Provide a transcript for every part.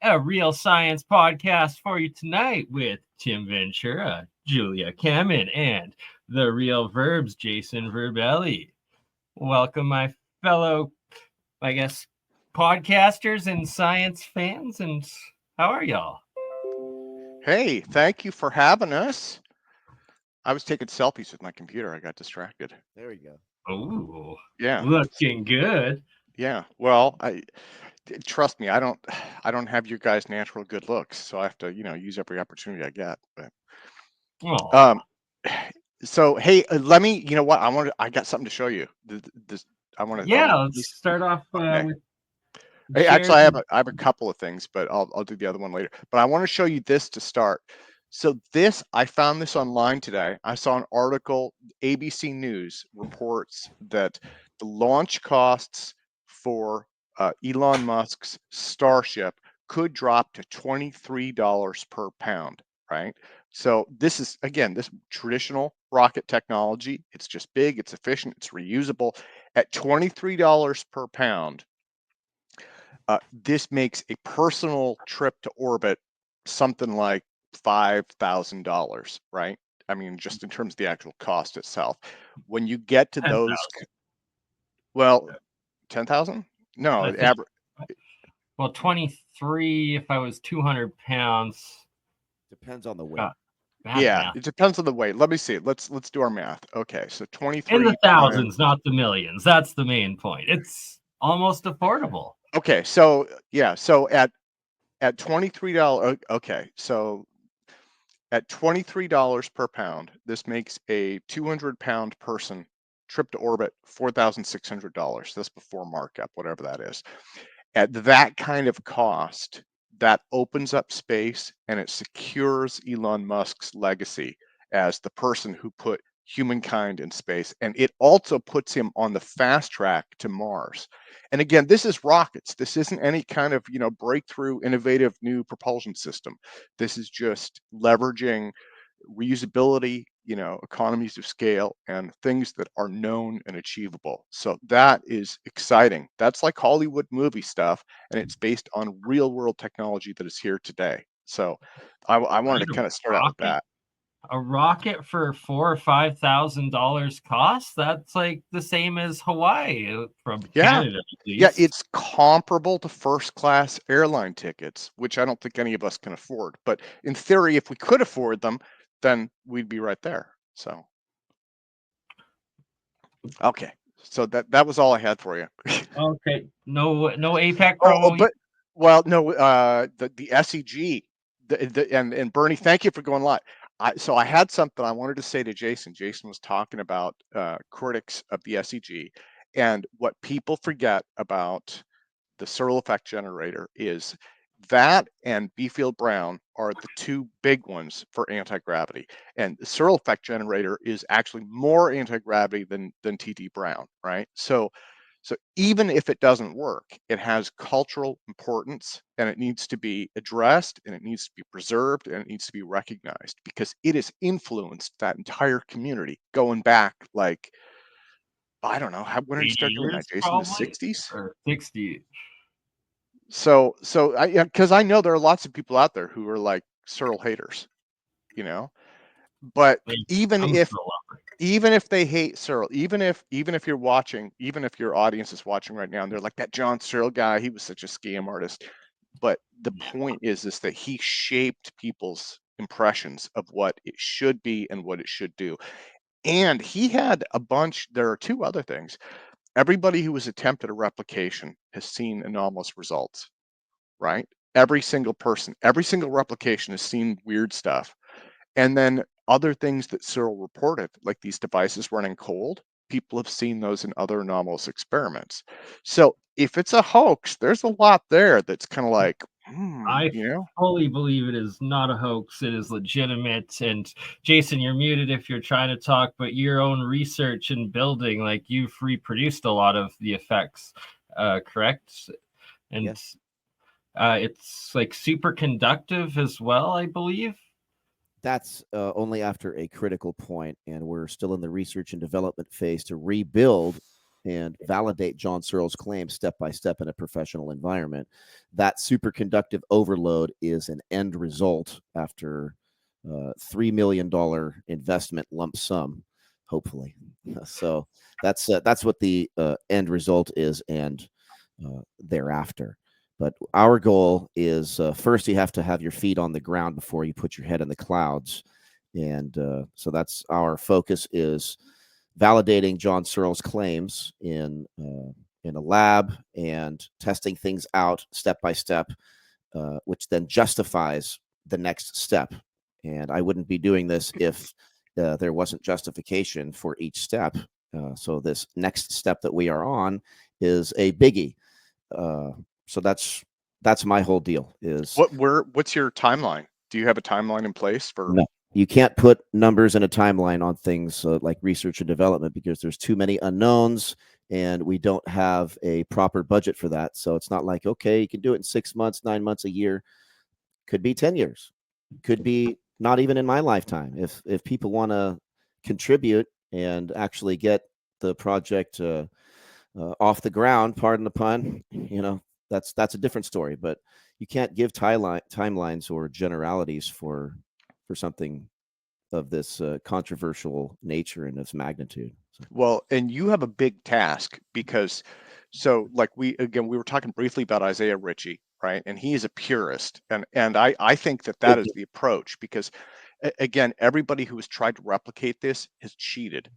a real science podcast for you tonight with Tim Ventura, Julia Kamman, and the real verbs, Jason Verbelli. Welcome, my fellow, I guess, podcasters and science fans. And how are y'all? Hey, thank you for having us. I was taking selfies with my computer. I got distracted. There we go. Oh, Yeah. looking good. Yeah. Well, I trust me, I don't have your guys' natural good looks, so I have to, use every opportunity I get. But Oh, um so hey, let me, you know what? I got something to show you. This I want to yeah. Let's start off okay. with Hey, sharing. actually, I have a couple of things, but I'll do the other one later. But I want to show you this to start. So I found this online today. I saw an article. ABC News reports that the launch costs for Elon Musk's Starship could drop to $23 per pound. Right. So this is again this traditional rocket technology. It's just big. It's efficient. It's reusable. At $23 per pound, this makes a personal trip to orbit something like $5,000, right? I mean, just in terms of the actual cost itself. When you get to 10,000. those, well, 10,000? No, I the think. average. Well, 23. If I was 200 pounds, Depends on the weight. bad Yeah, math. it depends on the weight. Let me see. Let's do our math. Okay, so In the 23 times. thousands, not the millions. That's the main point. It's almost affordable. Okay, so yeah, so at $23. Okay, so at $23 per pound, this makes a 200-pound person trip to orbit $4,600. That's before markup, whatever that is. At that kind of cost, that opens up space and it secures Elon Musk's legacy as the person who put humankind in space. And it also puts him on the fast track to Mars. And again, this is rockets. This isn't any kind of, breakthrough, innovative new propulsion system. This is just leveraging reusability, economies of scale and things that are known and achievable. So that is exciting. That's like Hollywood movie stuff, and it's based on real world technology that is here today. So I wanted Right? to kind of start out with that. A rocket for $4,000 or $5,000 cost. That's like the same as Hawaii from Yeah. Canada, at Yeah, least. it's comparable to first class airline tickets, which I don't think any of us can afford. But in theory, if we could afford them, then we'd be right there. So okay. So that was all I had for you. Okay, no APEC Oh, promo. but well, no, the SEG, and Bernie, thank you for going live. So I had something I wanted to say to Jason. Jason was talking about critics of the SEG, and what people forget about the Searle effect generator is that and B-field Brown are the two big ones for anti-gravity. And the Searle effect generator is actually more anti-gravity than TD Brown, right? So even if it doesn't work, it has cultural importance and it needs to be addressed and it needs to be preserved and it needs to be recognized because it has influenced that entire community going back like, I don't know, when did he 80 start doing that, years, Jason? The probably, 60s? or 60. So because I know there are lots of people out there who are like Searle haters, you know, but Like, even I'm if still up. even if they hate Searle, even if you're watching, even if your audience is watching right now and they're like that John Searle guy, he was such a scam artist. But the point is that he shaped people's impressions of what it should be and what it should do. And he had a bunch, there are two other things. Everybody who has attempted a replication has seen anomalous results, right? Every single person, every single replication has seen weird stuff. And then other things that Searle reported, like these devices running cold, people have seen those in other anomalous experiments. So if it's a hoax, there's a lot there that's kind of like, I you know? fully believe it is not a hoax. It is legitimate. And Jason, you're muted if you're trying to talk, but your own research and building, like you've reproduced a lot of the effects, correct? And Yes. it's like super conductive as well, I believe. That's only after a critical point, and we're still in the research and development phase to rebuild and validate John Searle's claims step by step in a professional environment. That superconductive overload is an end result after $3 million investment lump sum, hopefully. So that's what the end result is, and thereafter. But our goal is first you have to have your feet on the ground before you put your head in the clouds, and so that's our focus, is validating John Searle's claims in a lab and testing things out step by step, which then justifies the next step. And I wouldn't be doing this if there wasn't justification for each step. So this next step that we are on is a biggie. So that's my whole deal. Is what's your timeline? Do you have a timeline in place for? No, you can't put numbers in a timeline on things like research and development, because there's too many unknowns, and we don't have a proper budget for that. So it's not like, okay, you can do it in 6 months, 9 months, a year. Could be 10 years. Could be not even in my lifetime. If people want to contribute and actually get the project off the ground, pardon the pun, that's a different story. But you can't give timelines or generalities for something of this controversial nature and this magnitude. So. Well, and you have a big task, because like we were talking briefly about Isaiah Ritchie, right? And he is a purist, and I think that is the approach, because again, everybody who has tried to replicate this has cheated.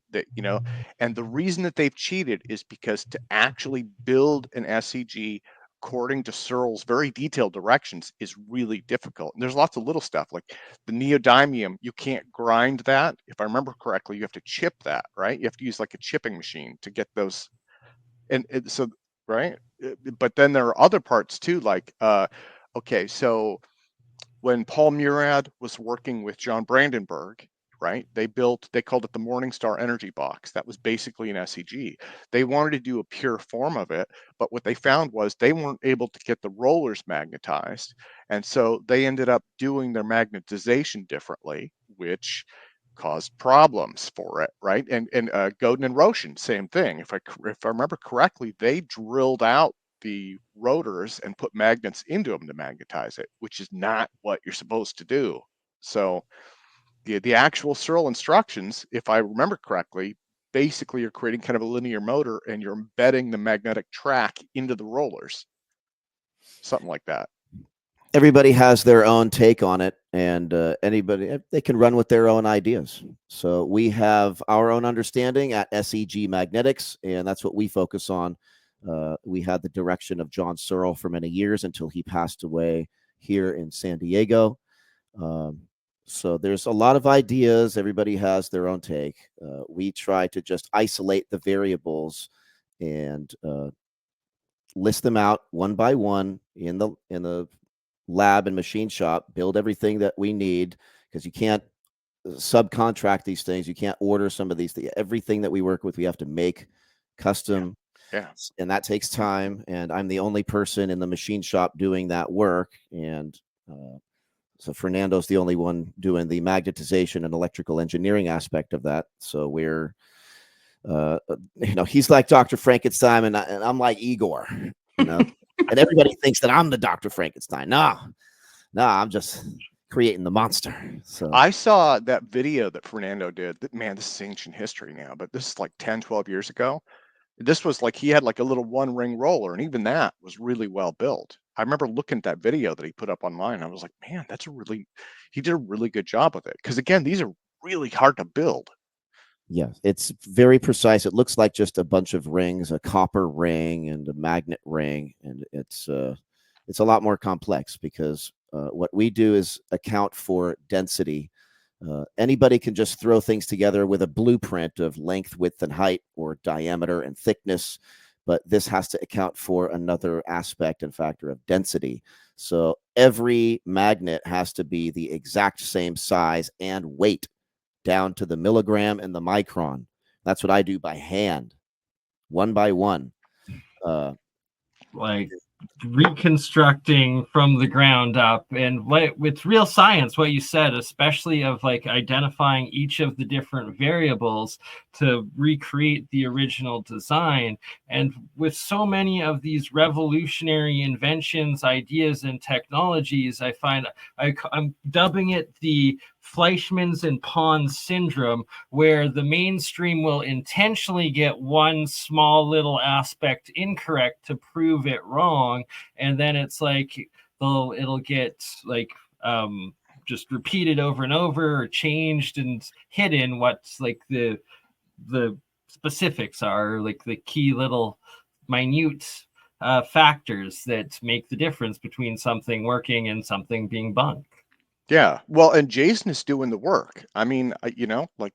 And the reason that they've cheated is because to actually build an SEG according to Searle's very detailed directions is really difficult. And there's lots of little stuff like the neodymium. You can't grind that. If I remember correctly, you have to chip that, right? You have to use like a chipping machine to get those. And so, right. But then there are other parts too, like, okay, so when Paul Murad was working with John Brandenburg, right, they called it the Morningstar Energy Box. That was basically an SEG. They wanted to do a pure form of it, but what they found was they weren't able to get the rollers magnetized. And so they ended up doing their magnetization differently, which caused problems for it, right? And Godin and Roshan, same thing. If I remember correctly, they drilled out the rotors and put magnets into them to magnetize it, which is not what you're supposed to do. So the actual Searle instructions, if I remember correctly, basically you're creating kind of a linear motor and you're embedding the magnetic track into the rollers, something like that. Everybody has their own take on it, and they can run with their own ideas. So we have our own understanding at SEG Magnetics, and that's what we focus on. We had the direction of John Searle for many years until he passed away here in San Diego. So there's a lot of ideas. Everybody has their own take. We try to just isolate the variables and list them out one by one in the lab and machine shop, build everything that we need, because you can't subcontract these things. You can't order some of these things. Everything that we work with, we have to make custom. Yeah. And that takes time. And I'm the only person in the machine shop doing that work. And so Fernando's the only one doing the magnetization and electrical engineering aspect of that. So we're, he's like Dr. Frankenstein, and I'm like Igor, and everybody thinks that I'm the Dr. Frankenstein. No, I'm just creating the monster. So I saw that video that Fernando did. Man, this is ancient history now, but this is like 10, 12 years ago. This was like he had like a little one ring roller, and even that was really well built. I remember looking at that video that he put up online. I was like, man, he did a really good job with it. Because again, these are really hard to build. Yeah, it's very precise. It looks like just a bunch of rings, a copper ring and a magnet ring, and it's a lot more complex, because what we do is account for density. Anybody can just throw things together with a blueprint of length, width, and height, or diameter and thickness, but this has to account for another aspect and factor of density. So every magnet has to be the exact same size and weight, down to the milligram and the micron. That's what I do by hand, one by one. Like reconstructing from the ground up, and with real science, what you said, especially of like identifying each of the different variables to recreate the original design. And with so many of these revolutionary inventions, ideas, and technologies, I find I'm dubbing it the Fleischmann's and Pons syndrome, where the mainstream will intentionally get one small little aspect incorrect to prove it wrong, and then it's like it'll get like just repeated over and over, or changed and hidden what's like the specifics are, like the key little minute factors that make the difference between something working and something being bunk. Yeah. Well, and Jason is doing the work. I mean, like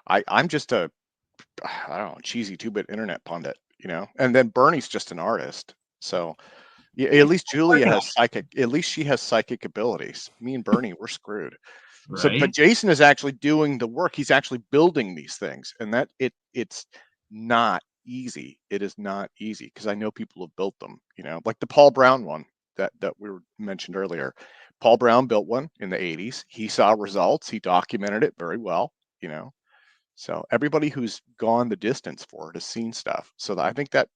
I'm just a, I don't know, cheesy 2-bit internet pundit, and then Bernie's just an artist. So yeah, at least Julia has at least she has psychic abilities. Me and Bernie, we're screwed. So, but Right. Jason is actually doing the work. He's actually building these things, and it's not easy. It is not easy, because I know people have built them. Like the Paul Brown one that we mentioned earlier. Paul Brown built one in the 80s. He saw results. He documented it very well. So everybody who's gone the distance for it has seen stuff. So I think that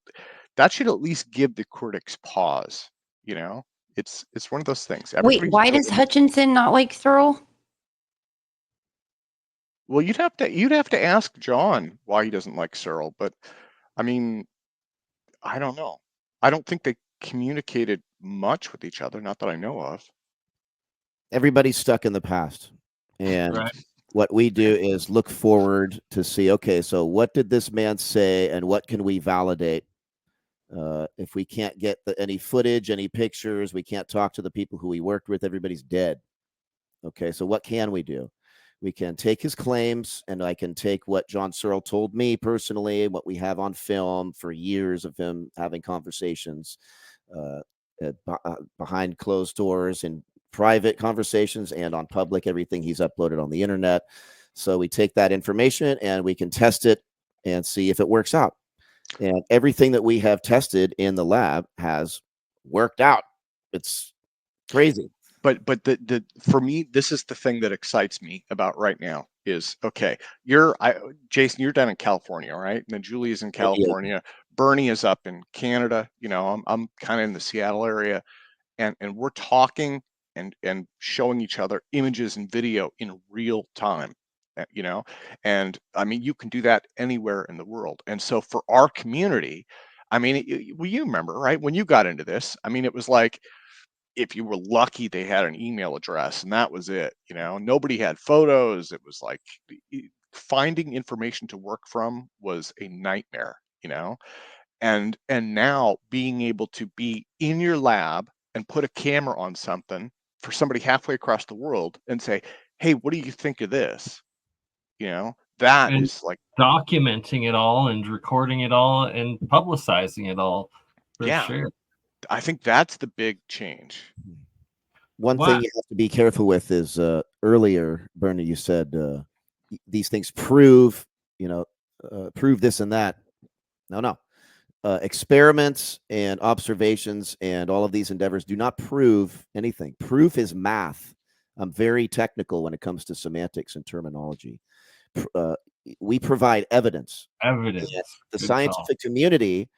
should at least give the critics pause. It's one of those things. Wait, Everybody's why does building. Hutchinson not like SEARL? Well, you'd have to ask John why he doesn't like SEARL, but I mean, I don't know. I don't think they communicated much with each other, not that I know of. Everybody's stuck in the past. And Right. what we do is look forward to see, okay, so what did this man say and what can we validate? If we can't get any footage, any pictures, we can't talk to the people who we worked with, everybody's dead. Okay, so what can we do? We can take his claims, and I can take what John Searle told me personally, what we have on film for years of him having conversations behind closed doors and private conversations, and on public, everything he's uploaded on the internet. So we take that information and we can test it and see if it works out. And everything that we have tested in the lab has worked out. It's crazy. But the for me, this is the thing that excites me about right now is, okay, Jason, you're down in California, right? And then Julie's in California. Bernie is up in Canada. I'm kind of in the Seattle area, and we're talking and showing each other images and video in real time. And I mean, you can do that anywhere in the world. And so for our community, I mean, you remember, right? When you got into this, I mean, it was like, if you were lucky, they had an email address, and that was it. Nobody had photos. It was like finding information to work from was a nightmare. And now being able to be in your lab and put a camera on something for somebody halfway across the world and say, hey, what do you think of this? That And is like, documenting it all and recording it all and publicizing it all, for yeah, sure. I think that's the big change. One thing you have to be careful with is earlier, Bernie, you said these things prove this and that. No. Experiments and observations and all of these endeavors do not prove anything. Proof is math. I'm very technical when it comes to semantics and terminology. We provide evidence. Evidence. The scientific community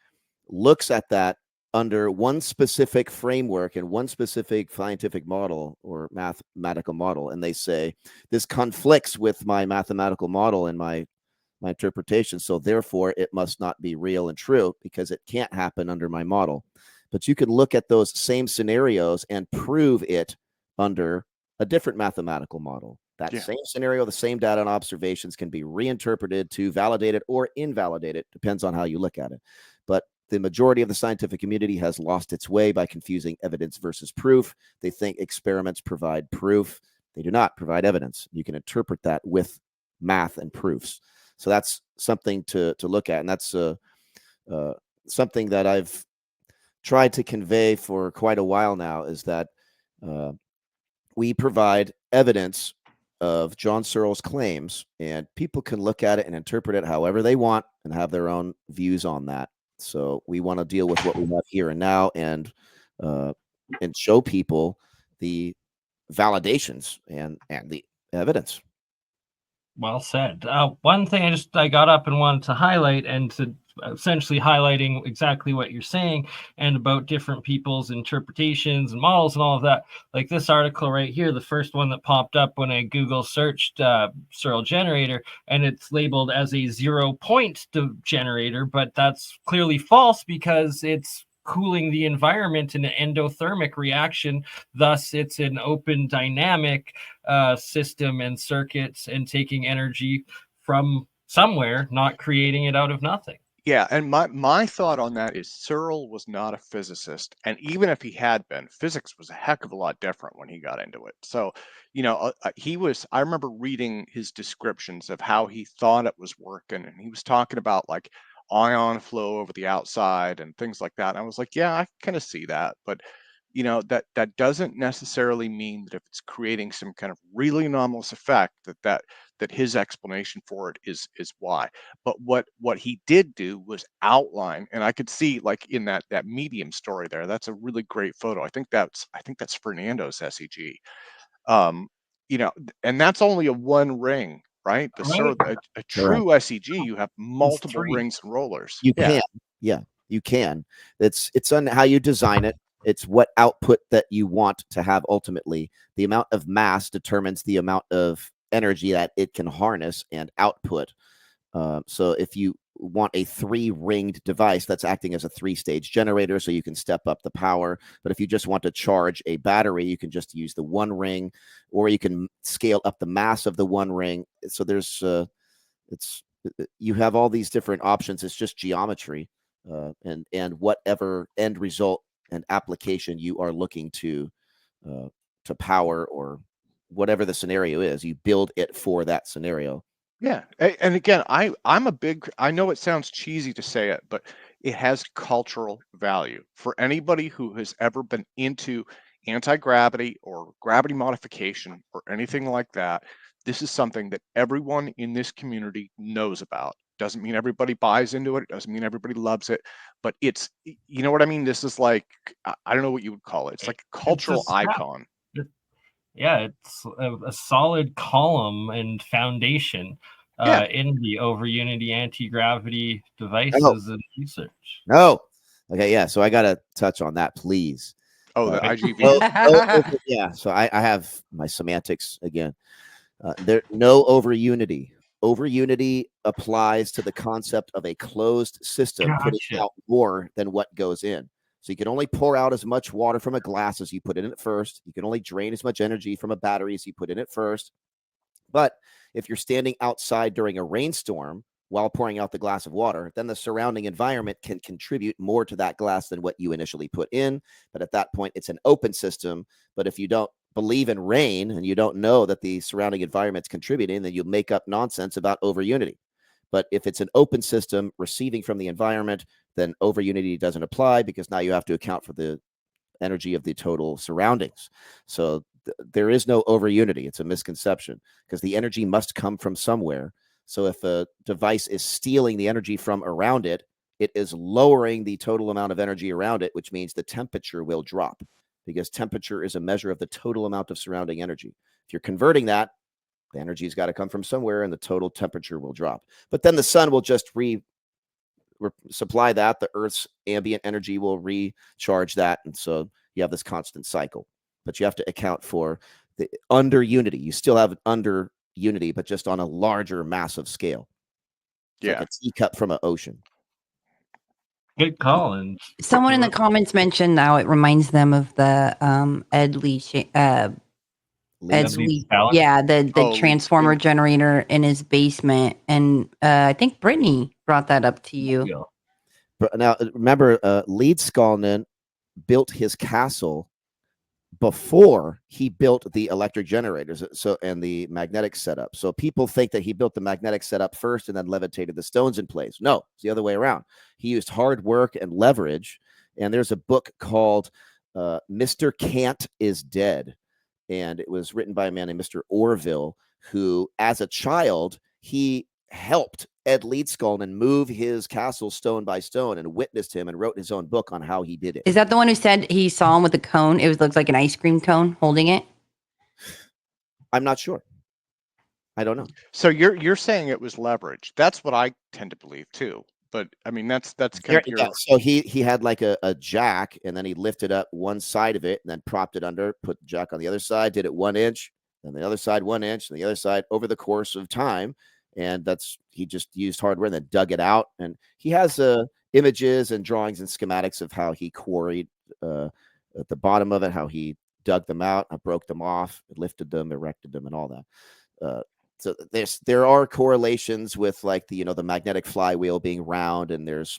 looks at that under one specific framework and one specific scientific model or mathematical model, and they say this conflicts with my mathematical model and my interpretation, so therefore it must not be real and true because it can't happen under my model. But you can look at those same scenarios and prove it under a different mathematical model. That same scenario, the same data and observations can be reinterpreted to validate it or invalidate it, depends on how you look at it. But the majority of the scientific community has lost its way by confusing evidence versus proof. They think experiments provide proof. They do not provide evidence. You can interpret that with math and proofs. So that's something to look at. And that's something that I've tried to convey for quite a while now, is that we provide evidence of John Searle's claims, and people can look at it and interpret it however they want and have their own views on that. So we want to deal with what we have here and now, and show people the validations and the evidence. Well said. One thing I got up and wanted to highlight, and to essentially highlighting exactly what you're saying and about different people's interpretations and models and all of that. Like this article right here, the first one that popped up when I Google searched SEARL generator, and it's labeled as a 0 point generator, but that's clearly false because it's cooling the environment in an endothermic reaction. Thus, it's an open dynamic system and circuits, and taking energy from somewhere, not creating it out of nothing. Yeah, and my thought on that is Searle was not a physicist, and even if he had been, physics was a heck of a lot different when he got into it. So, he was. I remember reading his descriptions of how he thought it was working, and he was talking about like ion flow over the outside and things like that. And I was like, yeah, I kind of see that, but that doesn't necessarily mean that if it's creating some kind of really anomalous effect that his explanation for it is why. But what he did do was outline, and I could see like in that Medium story there, that's a really great photo. I think that's Fernando's SEG. And that's only a one ring, right? A true SEG, you have multiple rings and rollers. You can, yeah, you can. It's on how you design it. It's what output that you want to have ultimately. The amount of mass determines the amount of energy that it can harness and output. So if you want a 3-ringed device, that's acting as a 3-stage generator, so you can step up the power. But if you just want to charge a battery, you can just use the 1 ring, or you can scale up the mass of the 1 ring. So there's you have all these different options. It's just geometry, and whatever end result and application you are looking to power, or whatever the scenario is, you build it for that scenario. Yeah. And again, I'm a big, I know it sounds cheesy to say it, but it has cultural value for anybody who has ever been into anti-gravity or gravity modification or anything like that. This is something that everyone in this community knows about. Doesn't mean everybody buys into it. Doesn't mean everybody loves it, but it's, you know what I mean? This is like, I don't know what you would call it. It's like a cultural icon. Yeah, it's a solid column and foundation in the over unity anti-gravity devices and research. No. Okay, yeah. So I gotta touch on that, please. Oh, the IGV. Yeah. So I have my semantics again. There no over unity. Over unity applies to the concept of a closed system putting out more than what goes in. So you can only pour out as much water from a glass as you put in it first. You can only drain as much energy from a battery as you put in it first. But if you're standing outside during a rainstorm while pouring out the glass of water, then the surrounding environment can contribute more to that glass than what you initially put in. But at that point, it's an open system. But if you don't believe in rain and you don't know that the surrounding environment's contributing, then you'll make up nonsense about over unity. But if it's an open system receiving from the environment, then over unity doesn't apply, because now you have to account for the energy of the total surroundings. So there is no over unity. It's a misconception, because the energy must come from somewhere. So if a device is stealing the energy from around it, it is lowering the total amount of energy around it, which means the temperature will drop, because temperature is a measure of the total amount of surrounding energy. If you're converting that, the energy's got to come from somewhere, and the total temperature will drop. But then the sun will just supply that. The Earth's ambient energy will recharge that. And so you have this constant cycle. But you have to account for the under unity. You still have under unity, but just on a larger, massive scale. It's like a teacup from an ocean. Good call. And someone in the comments mentioned how it reminds them of the Ed Lee, the transformer generator in his basement, and I think Brittany brought that up to you. Now, remember, Leedskalnin built his castle before he built the electric generators, and the magnetic setup. So people think that he built the magnetic setup first and then levitated the stones in place. No, it's the other way around. He used hard work and leverage. And there's a book called Mr. Kant is Dead. And it was written by a man named Mr. Orville, who, as a child, he helped Ed Leedskalnin move his castle stone by stone and witnessed him and wrote his own book on how he did it. Is that the one who said he saw him with a cone? It looks like an ice cream cone holding it. I'm not sure. I don't know. So you're saying it was leverage. That's what I tend to believe too. But I mean, that's kind of your... Yeah, so he had like a jack, and then he lifted up one side of it and then propped it under, put the jack on the other side, did it 1 inch, then the other side 1 inch, and the other side over the course of time. And he just used hardware and then dug it out. And he has images and drawings and schematics of how he quarried at the bottom of it, how he dug them out, broke them off, lifted them, erected them, and all that. So there are correlations with like the magnetic flywheel being round, and there's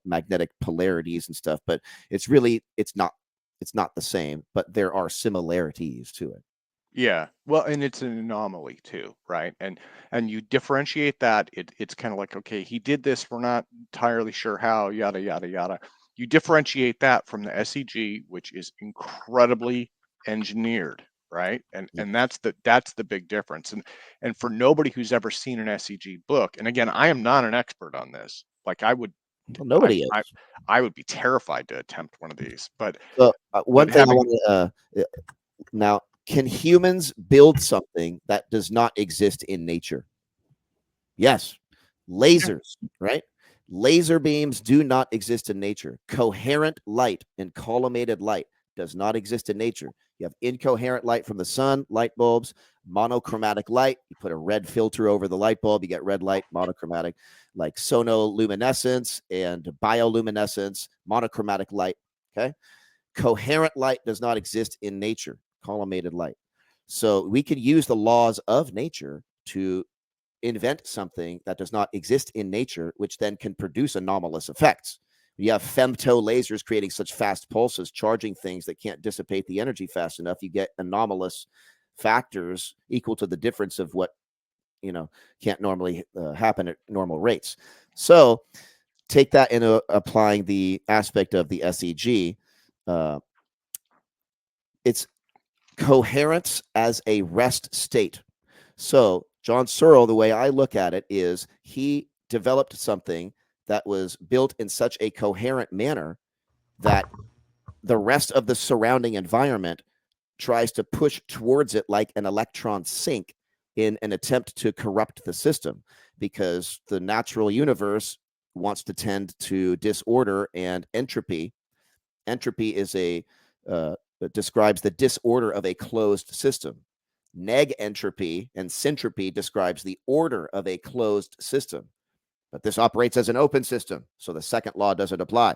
magnetic polarities and stuff, but it's not the same, but there are similarities to it. Yeah, well, and it's an anomaly too, right? And you differentiate that. It's kind of like, okay, he did this, we're not entirely sure how, yada yada yada. You differentiate that from the SEG, which is incredibly engineered, right? And that's the big difference. And for nobody who's ever seen an SEG book, and again, I am not an expert on this. Like I would, well, nobody is. I would be terrified to attempt one of these. But one thing I want to now. Can humans build something that does not exist in nature? Yes. Lasers, right? Laser beams do not exist in nature. Coherent light and collimated light does not exist in nature. You have incoherent light from the sun, light bulbs, monochromatic light. You put a red filter over the light bulb, you get red light, monochromatic, like sonoluminescence and bioluminescence, monochromatic light. Okay. Coherent light does not exist in nature. Collimated light. So we can use the laws of nature to invent something that does not exist in nature, which then can produce anomalous effects. You have femto lasers creating such fast pulses, charging things that can't dissipate the energy fast enough. You get anomalous factors equal to the difference of what can't normally happen at normal rates. So take that into applying the aspect of the SEG. It's coherence as a rest state. So John Searle, the way I look at it is he developed something that was built in such a coherent manner that the rest of the surrounding environment tries to push towards it like an electron sink in an attempt to corrupt the system, because the natural universe wants to tend to disorder and entropy. Entropy is describes the disorder of a closed system. Neg entropy and syntropy describes the order of a closed system. But this operates as an open system, so the second law doesn't apply.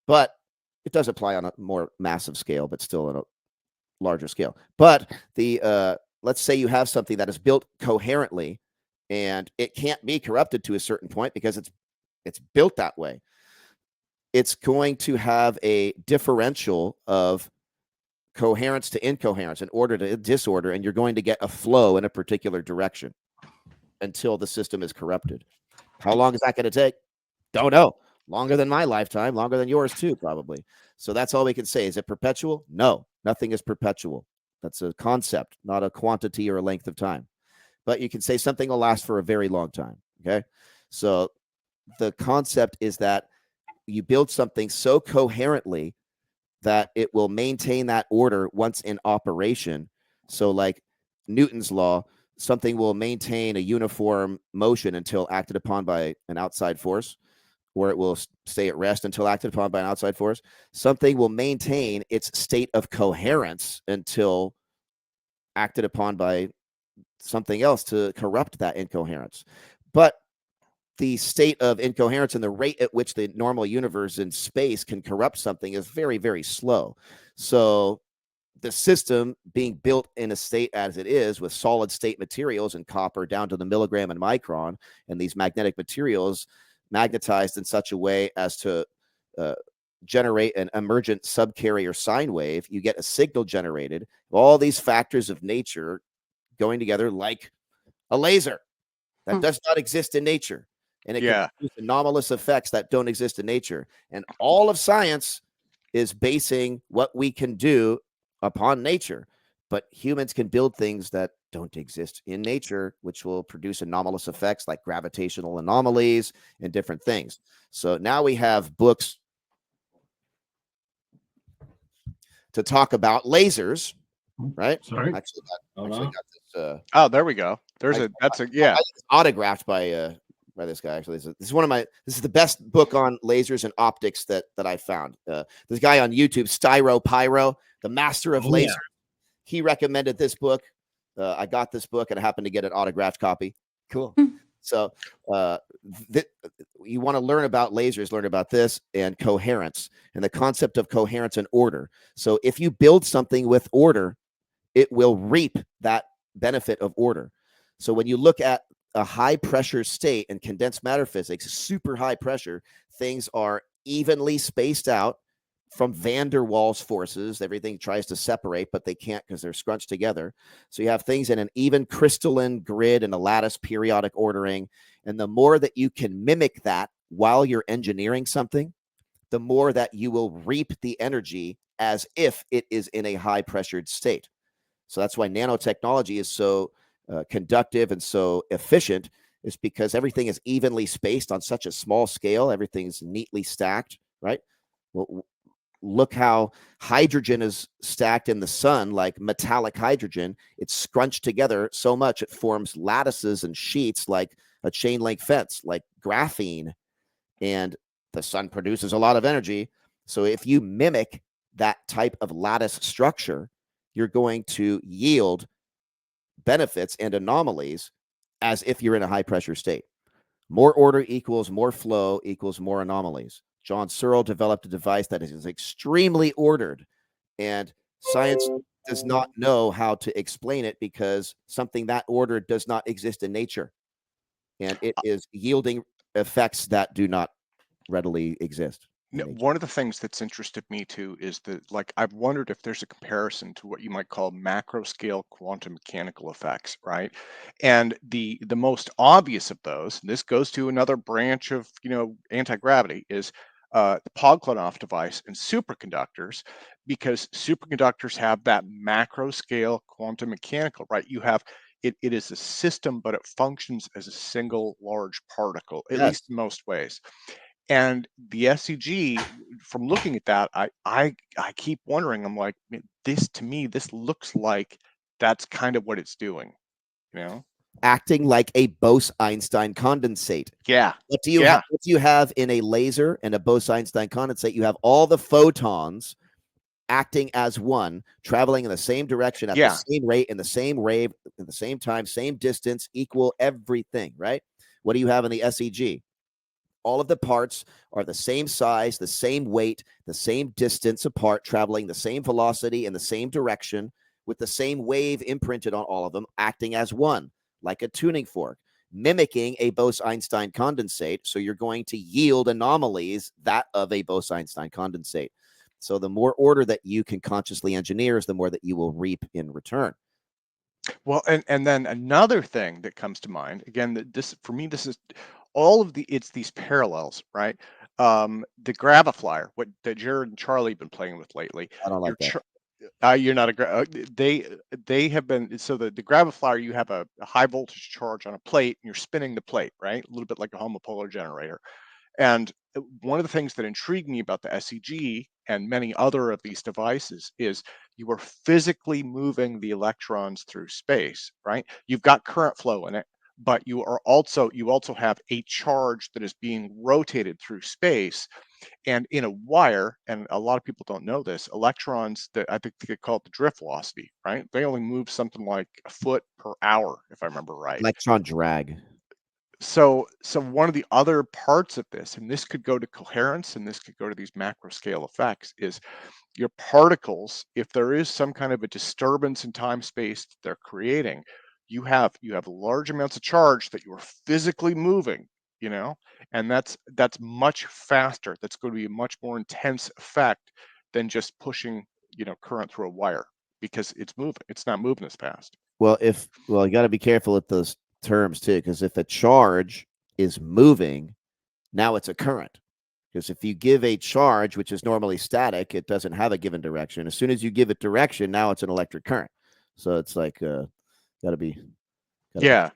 But it does apply on a more massive scale, but still on a larger scale. But let's say you have something that is built coherently, and it can't be corrupted to a certain point because it's built that way. It's going to have a differential of coherence to incoherence, and order to disorder, and you're going to get a flow in a particular direction until the system is corrupted. How long is that going to take? Don't know. Longer than my lifetime, longer than yours too, probably. So that's all we can say. Is it perpetual? No, nothing is perpetual. That's a concept, not a quantity or a length of time. But you can say something will last for a very long time. Okay. So the concept is that you build something so coherently that it will maintain that order once in operation. So like Newton's law, something will maintain a uniform motion until acted upon by an outside force, or it will stay at rest until acted upon by an outside force. Something will maintain its state of coherence until acted upon by something else to corrupt that incoherence. But the state of incoherence and the rate at which the normal universe in space can corrupt something is very, very slow. So the system being built in a state as it is, with solid state materials and copper down to the milligram and micron, and these magnetic materials magnetized in such a way as to generate an emergent subcarrier sine wave, you get a signal generated. All these factors of nature going together like a laser that does not exist in nature. And it can produce anomalous effects that don't exist in nature. And all of science is basing what we can do upon nature. But humans can build things that don't exist in nature, which will produce anomalous effects like gravitational anomalies and different things. So now we have books to talk about lasers, right? Sorry. Actually Hold got on. this. Oh, there we go. There's yeah. Autographed by this guy. Actually, this is one of my. This is the best book on lasers and optics that I found. This guy on YouTube, Styro Pyro, the master of lasers. He recommended this book. I got this book and I happened to get an autographed copy. Cool. So you want to learn about lasers, learn about this and coherence and the concept of coherence and order. So if you build something with order, it will reap that benefit of order. So when you look at a high pressure state in condensed matter physics, super high pressure, things are evenly spaced out from van der Waals forces. Everything tries to separate, but they can't because they're scrunched together. So you have things in an even crystalline grid and a lattice periodic ordering. And the more that you can mimic that while you're engineering something, the more that you will reap the energy as if it is in a high pressured state. So that's why nanotechnology is so conductive and so efficient, is because everything is evenly spaced on such a small scale. Everything's neatly stacked, right? Well, look how hydrogen is stacked in the sun, like metallic hydrogen. It's scrunched together so much it forms lattices and sheets like a chain link fence, like graphene. And the sun produces a lot of energy. So if you mimic that type of lattice structure, you're going to yield benefits and anomalies as if you're in a high pressure state. More order equals more flow equals more anomalies. John Searle developed a device that is extremely ordered, and science does not know how to explain it because something that ordered does not exist in nature, and it is yielding effects that do not readily exist. One of the things that's interested me too is that, like, I've wondered if there's a comparison to what you might call macro scale quantum mechanical effects, right? And the most obvious of those, and this goes to another branch of, anti-gravity, is the Pogleonoff device and superconductors, because superconductors have that macro scale quantum mechanical, right? You have it is a system, but it functions as a single large particle, at least in most ways. And the SCG, from looking at that, I keep wondering. I'm like, this to me, this looks like that's kind of what it's doing, acting like a Bose-Einstein condensate. Yeah. What do you have in a laser and a Bose-Einstein condensate? You have all the photons acting as one, traveling in the same direction at the same rate, in the same wave, at the same time, same distance, equal everything, right? What do you have in the SEG? All of the parts are the same size, the same weight, the same distance apart, traveling the same velocity in the same direction, with the same wave imprinted on all of them, acting as one, like a tuning fork, mimicking a Bose-Einstein condensate. So you're going to yield anomalies that of a Bose-Einstein condensate. So the more order that you can consciously engineer is the more that you will reap in return. Well, and then another thing that comes to mind, again, this for me, this is all of it's these parallels, right? The Graviflyer, what that Jared and Charlie have been playing with lately. I don't like that. You're not they have been, so the Graviflyer, you have a high voltage charge on a plate and you're spinning the plate, right? A little bit like a homopolar generator. And one of the things that intrigued me about the SEG and many other of these devices is you are physically moving the electrons through space, right? You've got current flow in it, but you also have a charge that is being rotated through space. And in a wire, and a lot of people don't know this, electrons, that I think they call it the drift velocity, right? They only move something like a foot per hour, if I remember right. Electron drag. So one of the other parts of this, and this could go to coherence, and this could go to these macro scale effects, is your particles, if there is some kind of a disturbance in time space that they're creating, you have large amounts of charge that you are physically moving, and that's much faster. That's going to be a much more intense effect than just pushing, current through a wire, because it's moving. It's not moving as fast. Well, you got to be careful with those terms too, because if a charge is moving, now it's a current. Because if you give a charge which is normally static, it doesn't have a given direction. As soon as you give it direction, now it's an electric current. So it's like gotta be Yeah.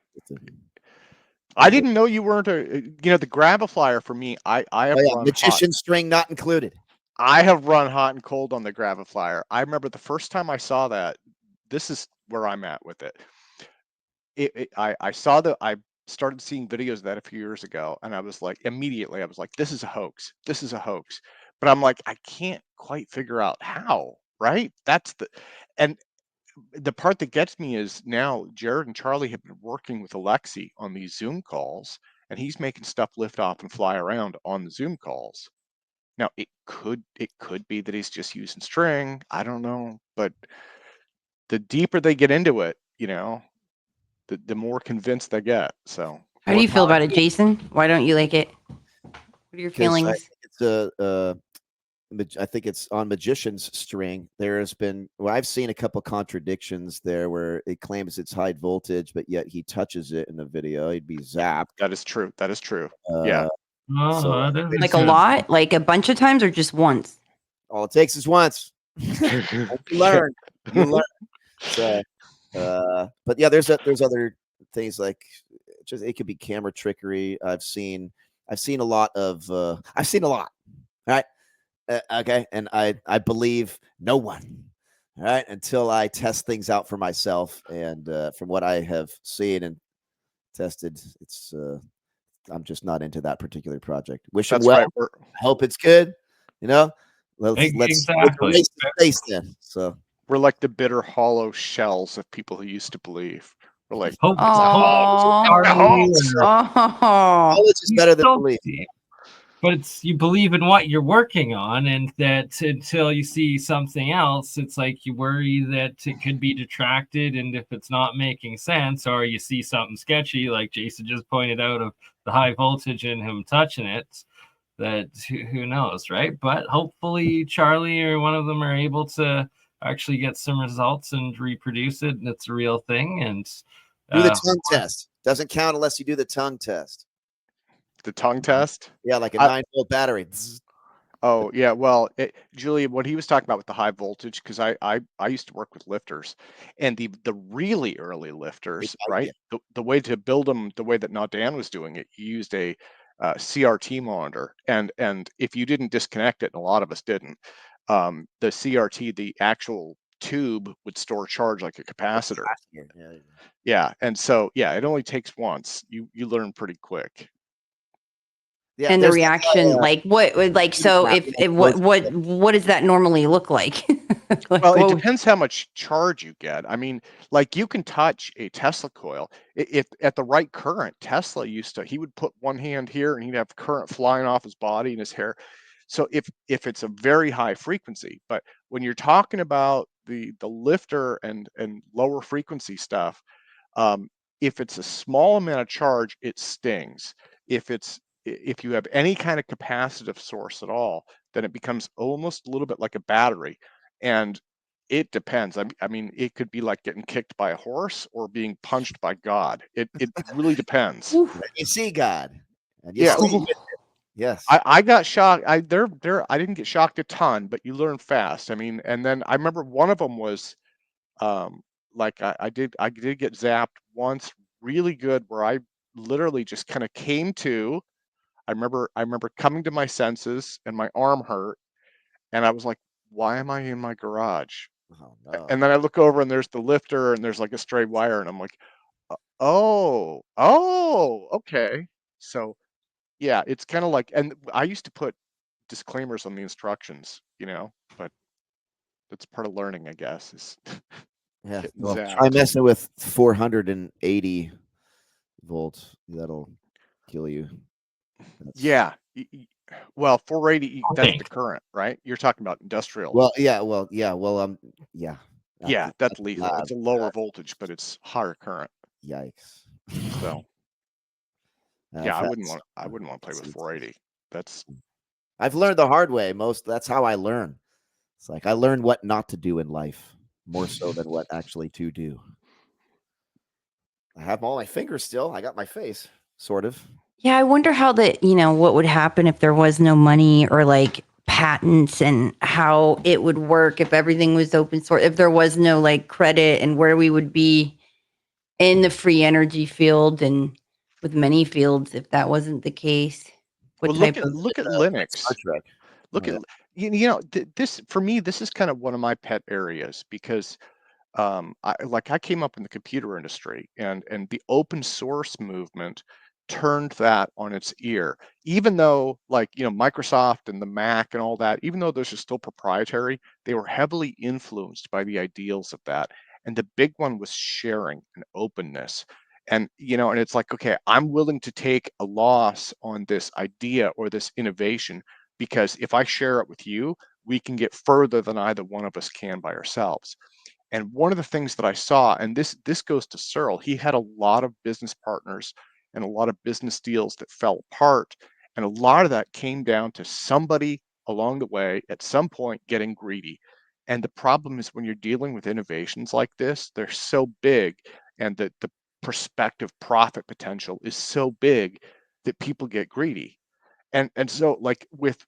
I didn't know you weren't the Graviflyer for me. I have run magician string not included. I have run hot and cold on the Graviflyer. I remember the first time I saw that. This is where I'm at with it. I saw I started seeing videos of that a few years ago, and I was like, immediately, I was like, this is a hoax. This is a hoax. But I'm like, I can't quite figure out how. Right? And the part that gets me is now Jared and Charlie have been working with Alexi on these Zoom calls, and he's making stuff lift off and fly around on the Zoom calls. Now it could be that he's just using string. I don't know, but the deeper they get into it, the more convinced they get. So how do you feel about it, Jason? Why don't you like it? What are your feelings? I think it's on magician's string. There has been, I've seen a couple contradictions there where it claims it's high voltage, but yet he touches it in the video. He'd be zapped. That is true. Yeah. Like a lot, like a bunch of times, or just once? All it takes is once. You learn. So, but yeah, there's other things like just it could be camera trickery. I've seen a lot. Right. Okay. And I believe no one. All right. Until I test things out for myself. And from what I have seen and tested, it's I'm just not into that particular project. Wish him well. Right. I hope it's good. Let's exactly. Space then. So we're like the bitter hollow shells of people who used to believe. We're like, knowledge is better than belief. But you believe in what you're working on, and that until you see something else, it's like you worry that it could be detracted, and if it's not making sense, or you see something sketchy, like Jason just pointed out of the high voltage and him touching it, that who knows, right? But hopefully Charlie or one of them are able to actually get some results and reproduce it, and it's a real thing. And do the tongue test. Doesn't count unless you do the tongue test. The tongue test? Yeah, like a 9-volt battery. Oh, yeah. Well, Julia, what he was talking about with the high voltage, because I used to work with lifters, and the really early lifters, right? The way to build them, the way that Nadan was doing it, you used a CRT monitor, and if you didn't disconnect it, and a lot of us didn't, the CRT, the actual tube would store charge like a capacitor. Yeah, and so it only takes once. You learn pretty quick. Yeah, and the reaction, what does that normally look like? Well, it depends how much charge you get. I mean, like you can touch a Tesla coil. If at the right current, Tesla he would put one hand here and he'd have current flying off his body and his hair. So if it's a very high frequency, but when you're talking about the lifter and lower frequency stuff, if it's a small amount of charge, it stings. If you have any kind of capacitive source at all, then it becomes almost a little bit like a battery. And it depends. I mean, it could be like getting kicked by a horse or being punched by God. It really depends. You see God. And you see yes. I got shocked. I didn't get shocked a ton, but you learn fast. I mean, and then I remember one of them was like I did get zapped once really good where I literally just kind of came to. I remember coming to my senses and my arm hurt, and I was like, why am I in my garage? Oh, no. And then I look over and there's the lifter and there's like a stray wire, and I'm like, oh, okay. So yeah, it's kind of like, and I used to put disclaimers on the instructions, but that's part of learning, I guess, is yeah. Well, try messing with 480 volts. That'll kill you. Yeah. Well, 480, that's the current, right? You're talking about industrial. Well, yeah. Yeah, that's lethal. It's a lower voltage, but it's higher current. Yikes. So I wouldn't want to play with 480. I've learned the hard way. That's how I learn. It's like I learned what not to do in life more so than what actually to do. I have all my fingers still. I got my face, sort of. Yeah, I wonder how what would happen if there was no money, or like patents and how it would work if everything was open source, if there was no like credit, and where we would be in the free energy field and with many fields if that wasn't the case. What Well, type of look at Like Star Linux. Trek. Look Oh, at yeah. you know this for me. This is kind of one of my pet areas because I came up in the computer industry, and the open source movement turned that on its ear. Even though, like, Microsoft and the Mac and all that, even though those are still proprietary, they were heavily influenced by the ideals of that. And the big one was sharing and openness. And it's like, okay, I'm willing to take a loss on this idea or this innovation because if I share it with you, we can get further than either one of us can by ourselves. And one of the things that I saw, and this goes to Searl, he had a lot of business partners and a lot of business deals that fell apart. And a lot of that came down to somebody along the way at some point getting greedy. And the problem is when you're dealing with innovations like this, they're so big and the prospective profit potential is so big that people get greedy. And so like with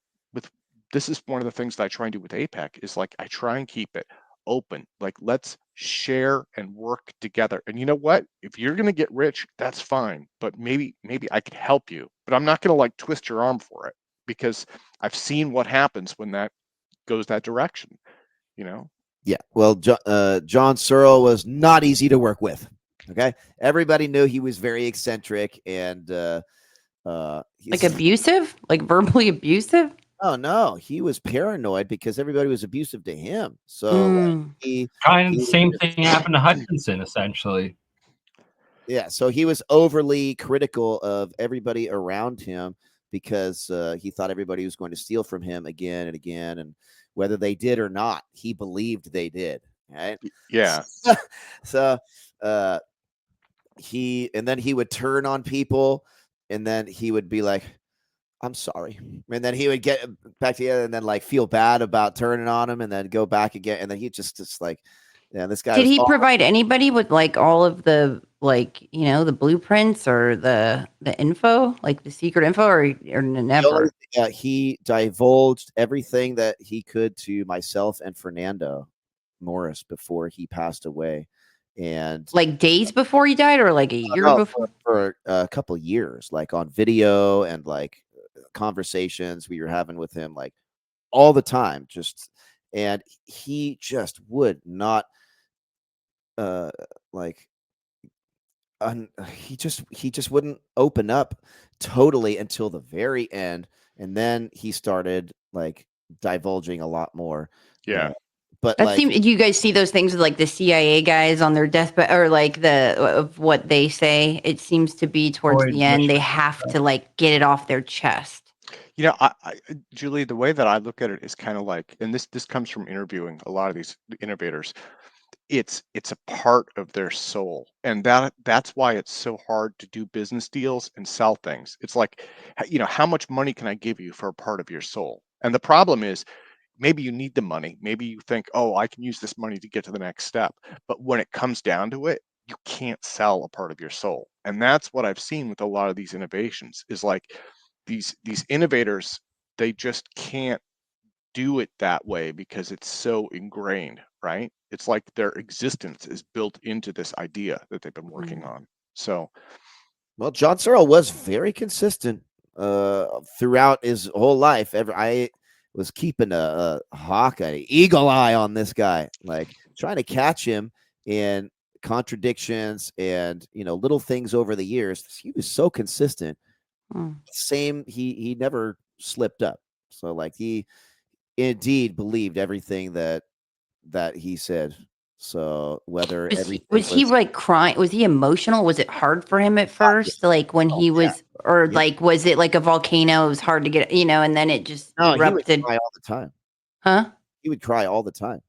this is one of the things that I try and do with APEC is like I try and keep it open. Like let's share and work together. And you know what? If you're gonna get rich, that's fine. But maybe I could help you. But I'm not gonna like twist your arm for it because I've seen what happens when that goes that direction, you know? Yeah. Well, John Searle was not easy to work with. Okay. Everybody knew he was very eccentric and like abusive, like verbally abusive? oh no, he was paranoid because everybody was abusive to him. So like, Mm. Kind of he the was same just- thing happened to Hutchinson, essentially. yeah, so he was overly critical of everybody around him because he thought everybody was going to steal from him again and again, and whether they did or not, he believed they did. Right? Yeah. So uh, and then he would turn on people, and then he would be like, I'm sorry. And then he would get back together and then like feel bad about turning on him and then go back again. And then he just like, yeah, this guy Did was he all provide anybody with like all of the like the blueprints or the info, like the secret info, or never? he divulged everything that he could to myself and Fernando Morris before he passed away. And Like days before he died, or like a year no, before? for a couple years, like on video and like conversations we were having with him, like all the time, and he just would not uh like he just wouldn't open up totally until the very end, and then he started like divulging a lot more. Yeah. But That like seems. Do you guys see those things with like the CIA guys on their deathbed, or like the of what they say? It seems to be towards Boy, the end they have to like get it off their chest. Julie, the way that I look at it is kind of like, and this comes from interviewing a lot of these innovators. It's a part of their soul, and that's why it's so hard to do business deals and sell things. It's like, how much money can I give you for a part of your soul? And the problem is maybe you need the money, maybe you think, oh, I can use this money to get to the next step, but when it comes down to it, you can't sell a part of your soul. And that's what I've seen with a lot of these innovations is like these innovators, they just can't do it that way because it's so ingrained, right? It's like their existence is built into this idea that they've been working on. So, well, John Searle was very consistent throughout his whole life. I was keeping a hawk, an eagle eye on this guy, like trying to catch him in contradictions and little things over the years. He was so consistent. Same, he never slipped up. So like he indeed believed everything that he said. So whether everything Was he like crying? Was he emotional? Was it hard for him at first? Like when he yeah, was, or yeah. like was it like a volcano? It was hard to get, and then it just No, he would erupted. cry all the time. Huh? He would cry all the time.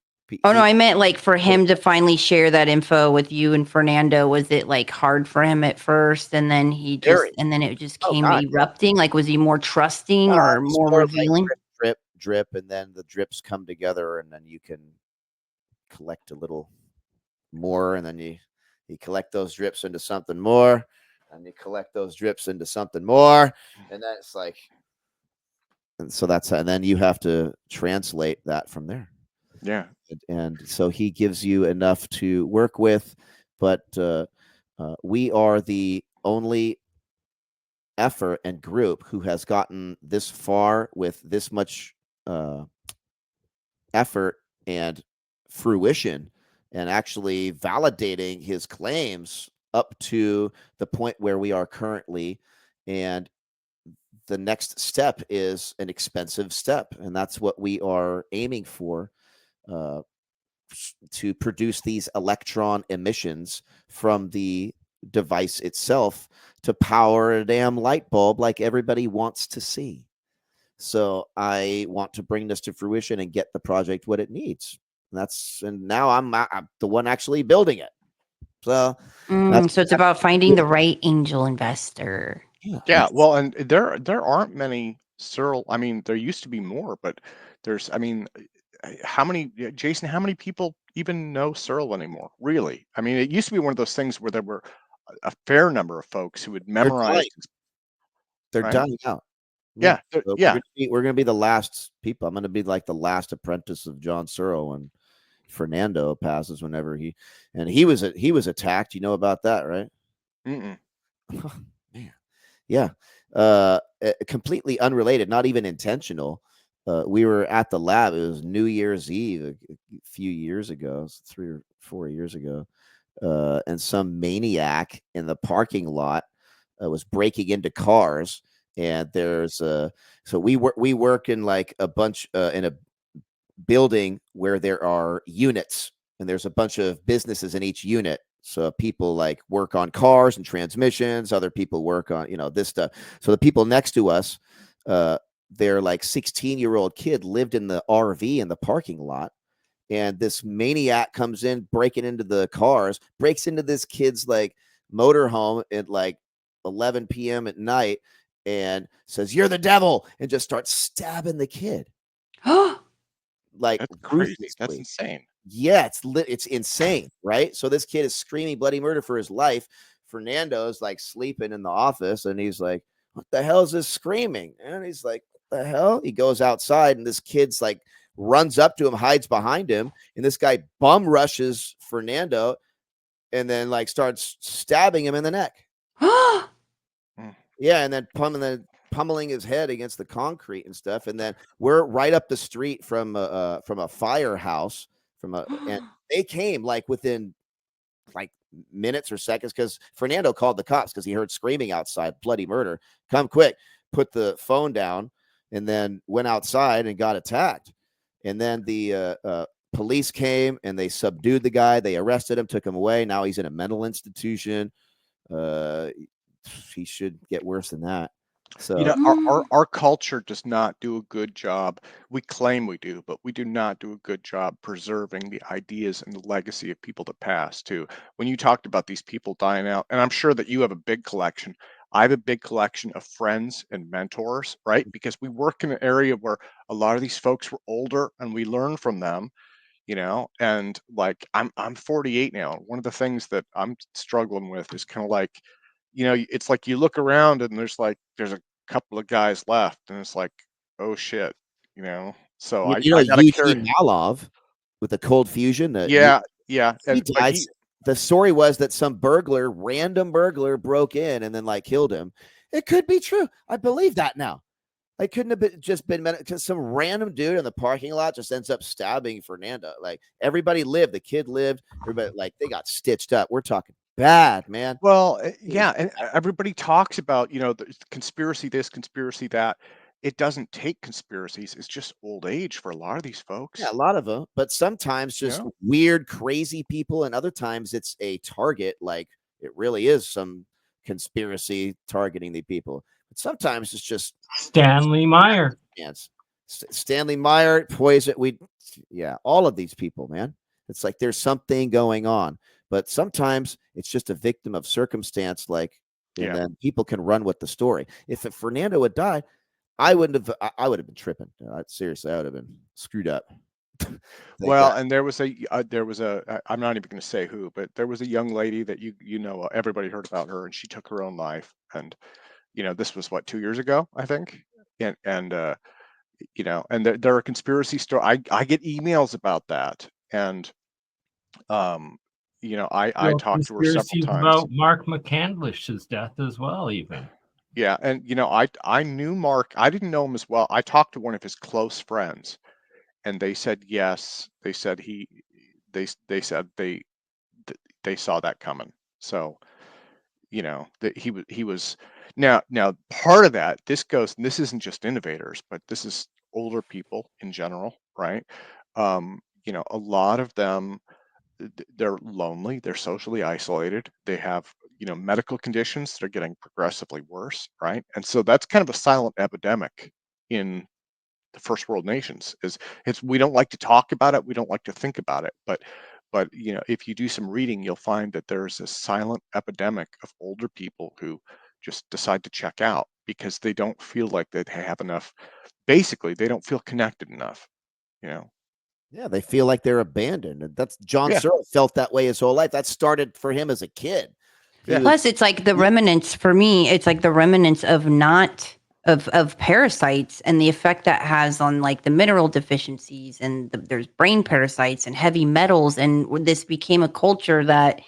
Oh no, I meant like for him to finally share that info with you and Fernando. Was it like hard for him at first, and then and then it just Oh came God, erupting? Like was he more trusting or it's more more like revealing? drip, drip, and then the drips come together, and then you can collect a little more, and then you collect those drips into something more, and you collect those drips into something more, and then it's like And so and then you have to translate that from there. Yeah. And so he gives you enough to work with, but we are the only effort and group who has gotten this far with this much effort and fruition, and actually validating his claims up to the point where we are currently. And the next step is an expensive step, and that's what we are aiming for, to produce these electron emissions from the device itself to power a damn light bulb like everybody wants to see. So I want to bring this to fruition and get the project what it needs. And now I'm the one actually building it. So so it's about finding the right angel investor. Yeah. Well, and there aren't many SEARL. I mean, there used to be more, but I mean, how many, Jason, how many people even know SEARL anymore? Really? I mean, it used to be one of those things where there were a fair number of folks who would memorize. They're right? dying out. Yeah. So Yeah. we're gonna be the last people. I'm gonna be like the last apprentice of John Searle when Fernando passes. Whenever he was attacked. You know about that, right? Mm-mm. Man, yeah. Completely unrelated, not even intentional. We were at the lab. It was New Year's Eve a few years ago, 3 or 4 years ago, and some maniac in the parking lot was breaking into cars. And there's so we work in like a bunch in a building where there are units, and there's a bunch of businesses in each unit. So people like work on cars and transmissions, other people work on this stuff. So the people next to us, their like 16-year-old kid lived in the RV in the parking lot, and this maniac comes in breaking into the cars, breaks into this kid's like motorhome at like 11 p.m. at night, and says, "You're the devil," and just starts stabbing the kid. Like That's crazy. That's ruthlessly. insane. Yeah, it's insane, right? So this kid is screaming bloody murder for his life. Fernando's like sleeping in the office, and he's like, "What the hell is this screaming?" And he's like, "What the hell?" He goes outside, and this kid's like runs up to him, hides behind him, and this guy bum rushes Fernando, and then like starts stabbing him in the neck. Yeah, and then pummeling his head against the concrete and stuff. And then we're right up the street from a firehouse and they came like within like minutes or seconds, because Fernando called the cops because he heard screaming outside, bloody murder, come quick, put the phone down, and then went outside and got attacked. And then the police came and they subdued the guy. They arrested him, took him away. Now he's in a mental institution. He should get worse than that. So our culture does not do a good job. We claim we do, but we do not do a good job preserving the ideas and the legacy of people that passed too. When you talked about these people dying out, and I'm sure that you have a big collection. I have a big collection of friends and mentors, right? Because we work in an area where a lot of these folks were older and we learn from them, and like I'm 48 now. One of the things that I'm struggling with is kind of like, it's like you look around and there's a couple of guys left, and it's like, oh shit, So I gotta carry. Eugene Malov with the cold fusion. Yeah, he died. The story was that some random burglar, broke in and then like killed him. It could be true. I believe that now. I couldn't have just been because some random dude in the parking lot just ends up stabbing Fernando. Like everybody lived, the kid lived, everybody like they got stitched up. We're talking bad, man. Well, yeah, and everybody talks about, the conspiracy this, conspiracy that. It doesn't take conspiracies. It's just old age for a lot of these folks. Yeah, a lot of them, but sometimes just weird, crazy people, and other times it's a target. Like it really is some conspiracy targeting the people. But sometimes it's just Stanley Meyer. Stanley Meyer, poison. All of these people, man. It's like there's something going on, but sometimes it's just a victim of circumstance. And then people can run with the story. If Fernando had died, I would have been tripping. Seriously, I would have been screwed up. Well, and there was a I'm not even going to say who, but there was a young lady that everybody heard about her, and she took her own life. And this was what, 2 years ago, I think. And you know, and there are conspiracy stories. I get emails about that, and you know, I talked to her several Conspiracies times. about Mark McCandlish's death as well, even. Yeah, and you know, I knew Mark. I didn't know him as well. I talked to one of his close friends, and they said yes. They said they said they saw that coming. So, you know, that he was now part of that. This goes, and this isn't just innovators, but this is older people in general, right? You know, a lot of them, they're lonely, they're socially isolated, they have, you know, medical conditions that are getting progressively worse, right? And so that's kind of a silent epidemic in the first world nations. Is it's we don't like to talk about it, we don't like to think about it, but you know, if you do some reading, you'll find that there's a silent epidemic of older people who just decide to check out because they don't feel like they have enough. Basically, they don't feel connected enough, you know. Yeah, they feel like they're abandoned. And that's John Yeah. Searle felt that way his whole life. That started for him as a kid. He Yeah. was- Plus, it's like the remnants for me. It's like the remnants of not of parasites and the effect that has on like the mineral deficiencies and there's brain parasites and heavy metals. And this became a culture that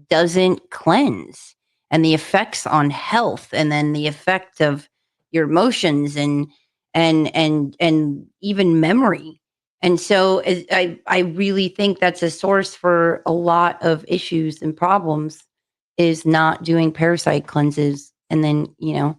doesn't cleanse, and the effects on health, and then the effect of your emotions and even memory. And so I really think that's a source for a lot of issues and problems, is not doing parasite cleanses. And then, you know,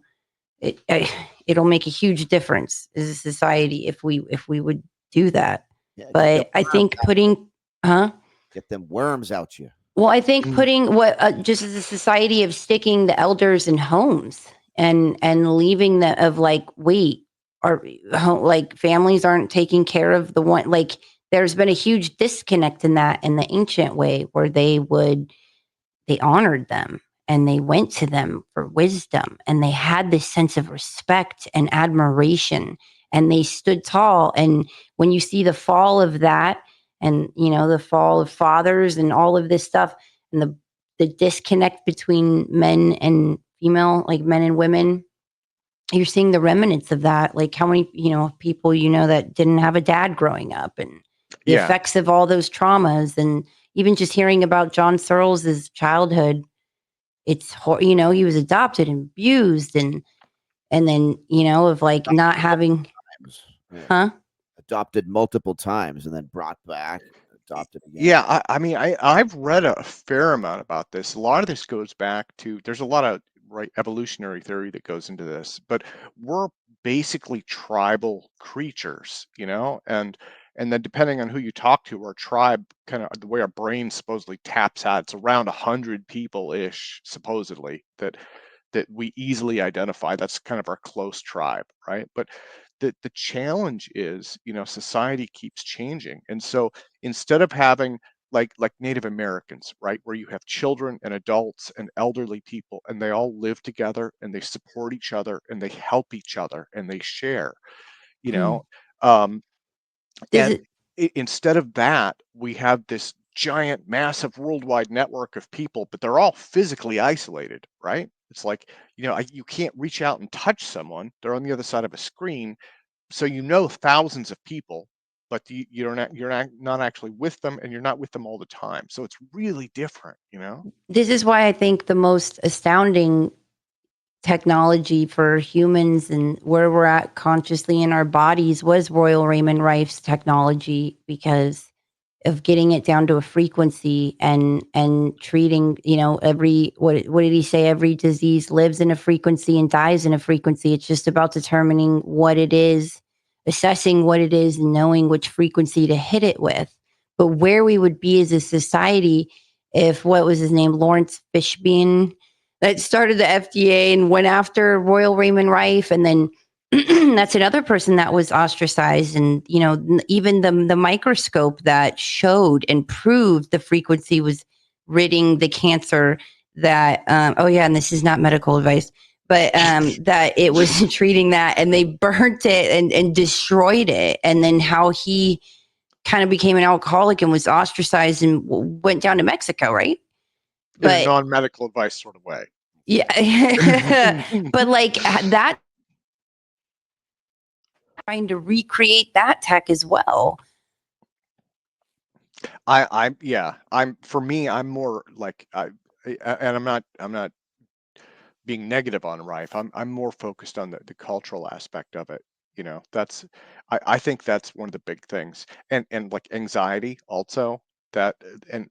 it'll make a huge difference as a society if we would do that. Yeah, But I think putting, get them worms out you. well, I think putting what just as a society of sticking the elders in homes and leaving the of like, wait, are like families aren't taking care of the one, like there's been a huge disconnect in that in the ancient way where they honored them and they went to them for wisdom and they had this sense of respect and admiration and they stood tall. And when you see the fall of that, and you know, the fall of fathers and all of this stuff, and the disconnect between men and female, like men and women, you're seeing the remnants of that. Like how many, you know, people, you know, that didn't have a dad growing up, and the Yeah. effects of all those traumas. And even just hearing about John Searles' childhood, it's, you know, he was adopted and abused, and then, you know, of like not having, Yeah. Adopted multiple times and then brought back, adopted again. Yeah, I mean, I've read a fair amount about this. A lot of this goes back to, there's a lot of evolutionary theory that goes into this, but we're basically tribal creatures, you know, and then depending on who you talk to, our tribe, kind of the way our brain supposedly taps out, it's around 100 people-ish, supposedly, that we easily identify. That's kind of our close tribe, right? But the challenge is, you know, society keeps changing, and so instead of having like Native Americans, right, where you have children and adults and elderly people, and they all live together and they support each other and they help each other and they share, you know, and instead of that, we have this giant, massive worldwide network of people, but they're all physically isolated, right? It's like, you know, you can't reach out and touch someone. They're on the other side of a screen. So, you know, thousands of people, but you're not actually with them, and you're not with them all the time. So it's really different, you know? this is why I think the most astounding technology for humans and where we're at consciously in our bodies was Royal Raymond Rife's technology, because of getting it down to a frequency and treating, you know, every, what did he say, every disease lives in a frequency and dies in a frequency. It's just about determining what it is, assessing what it is, and knowing which frequency to hit it with. But where we would be as a society if, what was his name, Lawrence Fishbein, that started the FDA and went after Royal Raymond Rife, and then that's another person that was ostracized. And you know, even the microscope that showed and proved the frequency was ridding the cancer that oh yeah, and this is not medical advice, but that it was treating that, and they burnt it and destroyed it. And then how he kind of became an alcoholic and was ostracized and went down to Mexico, right? In a non-medical advice sort of way. Yeah. But like that trying to recreate that tech as well. For me, I'm more like and I'm not being negative on Rife. I'm more focused on the cultural aspect of it. You know, I think that's one of the big things, and like anxiety also, that and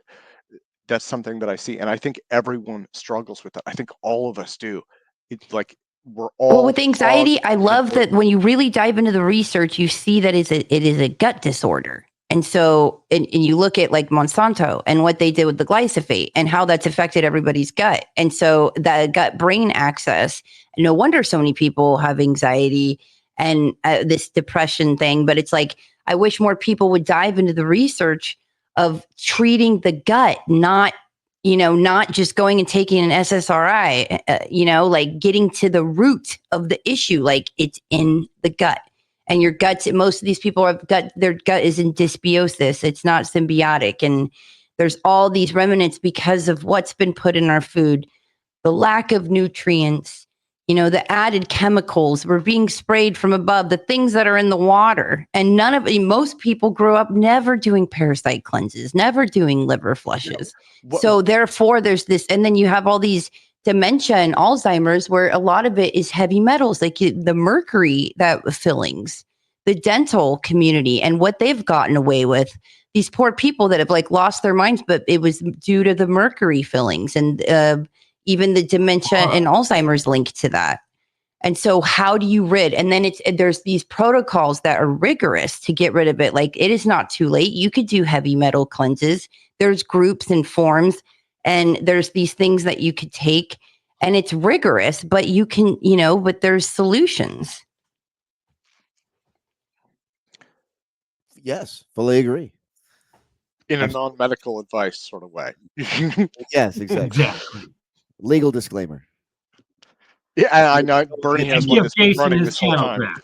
that's something that I see, and I think everyone struggles with that. I think all of us do. It's like we're Well, all with anxiety, I love we're- that when you really dive into the research, you see that it is a gut disorder. And so, and you look at like Monsanto and what they did with the glyphosate and how that's affected everybody's gut. And so the gut brain axis, no wonder so many people have anxiety and this depression thing. But it's like, I wish more people would dive into the research of treating the gut, not not just going and taking an SSRI, like getting to the root of the issue, like it's in the gut. And your guts, most of these people have their gut is in dysbiosis. It's not symbiotic. And there's all these remnants because of what's been put in our food, the lack of nutrients, the added chemicals were being sprayed from above, the things that are in the water. And most people grew up never doing parasite cleanses, never doing liver flushes. So therefore there's this, and then you have all these dementia and Alzheimer's where a lot of it is heavy metals, like the mercury that fillings, the dental community and what they've gotten away with. These poor people that have like lost their minds, but it was due to the mercury fillings and even the dementia and Alzheimer's linked to that. And so how do you rid? And then there's these protocols that are rigorous to get rid of it. Like it is not too late. You could do heavy metal cleanses. There's groups and forms and there's these things that you could take and it's rigorous, but you can, but there's solutions. Yes, fully agree. in a non-medical advice sort of way. Yes, exactly. Legal disclaimer. Yeah, I know Bernie has one that's been running this whole time.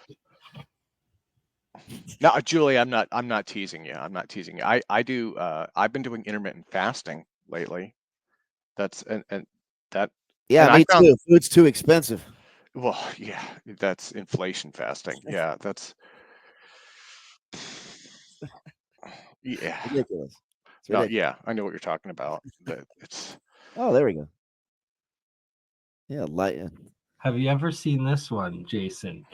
No, Julie, I'm not teasing you. I'm not teasing you. I do. I've been doing intermittent fasting lately. That's and that. Yeah, and me too. Food's too expensive. Well, yeah, that's inflation fasting. Yeah, that's. Yeah. Ridiculous. It's No, ridiculous. yeah, I know what you're talking about. It's. Oh, there we go. Yeah, Have you ever seen this one, Jason?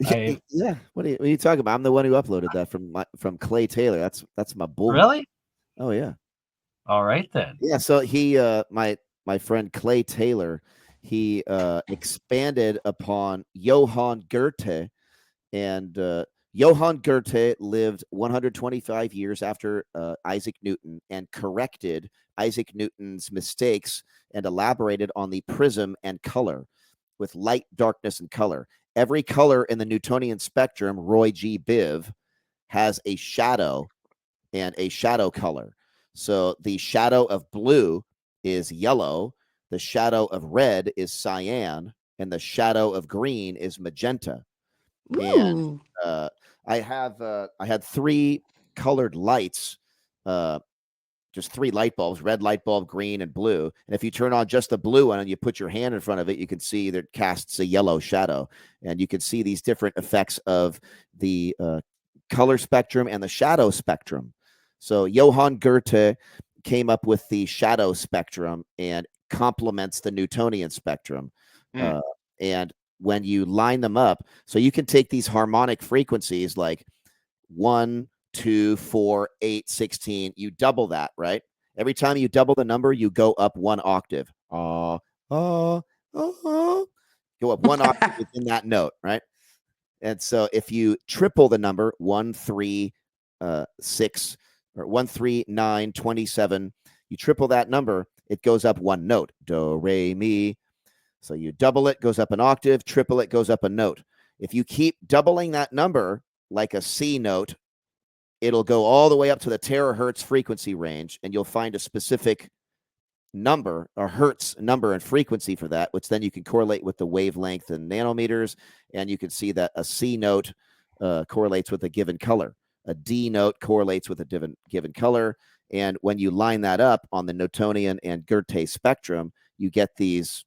Yeah. What are you talking about? I'm the one who uploaded that from Clay Taylor. That's my boy. Really? Oh yeah. All right then. Yeah. So he, my friend Clay Taylor, he expanded upon Johann Goethe, and Johann Goethe lived 125 years after Isaac Newton and corrected Isaac Newton's mistakes and elaborated on the prism and color with light, darkness, and color. Every color in the Newtonian spectrum, Roy G. Biv, has a shadow and a shadow color. So the shadow of blue is yellow, the shadow of red is cyan, and the shadow of green is magenta. Ooh. And I had 3 colored lights, just 3 light bulbs, red light bulb, green, and blue. And if you turn on just the blue one and you put your hand in front of it, you can see that it casts a yellow shadow. And you can see these different effects of the color spectrum and the shadow spectrum. So Johann Goethe came up with the shadow spectrum and complements the Newtonian spectrum. And when you line them up, so you can take these harmonic frequencies like 1, 2, 4, 8, 16, you double that, right? Every time you double the number, you go up 1 octave. Go up 1 octave within that note, right? And so if you triple the number 1, 3, 6, or 1, 3, 9, 27, you triple that number, it goes up 1 note. Do, re, mi. So you double it, goes up an octave, triple it, goes up a note. If you keep doubling that number like a C note, it'll go all the way up to the terahertz frequency range, and you'll find a specific number or hertz number and frequency for that, which then you can correlate with the wavelength in nanometers, and you can see that a C note correlates with a given color. A D note correlates with a given color. And when you line that up on the Newtonian and Goethe spectrum, you get these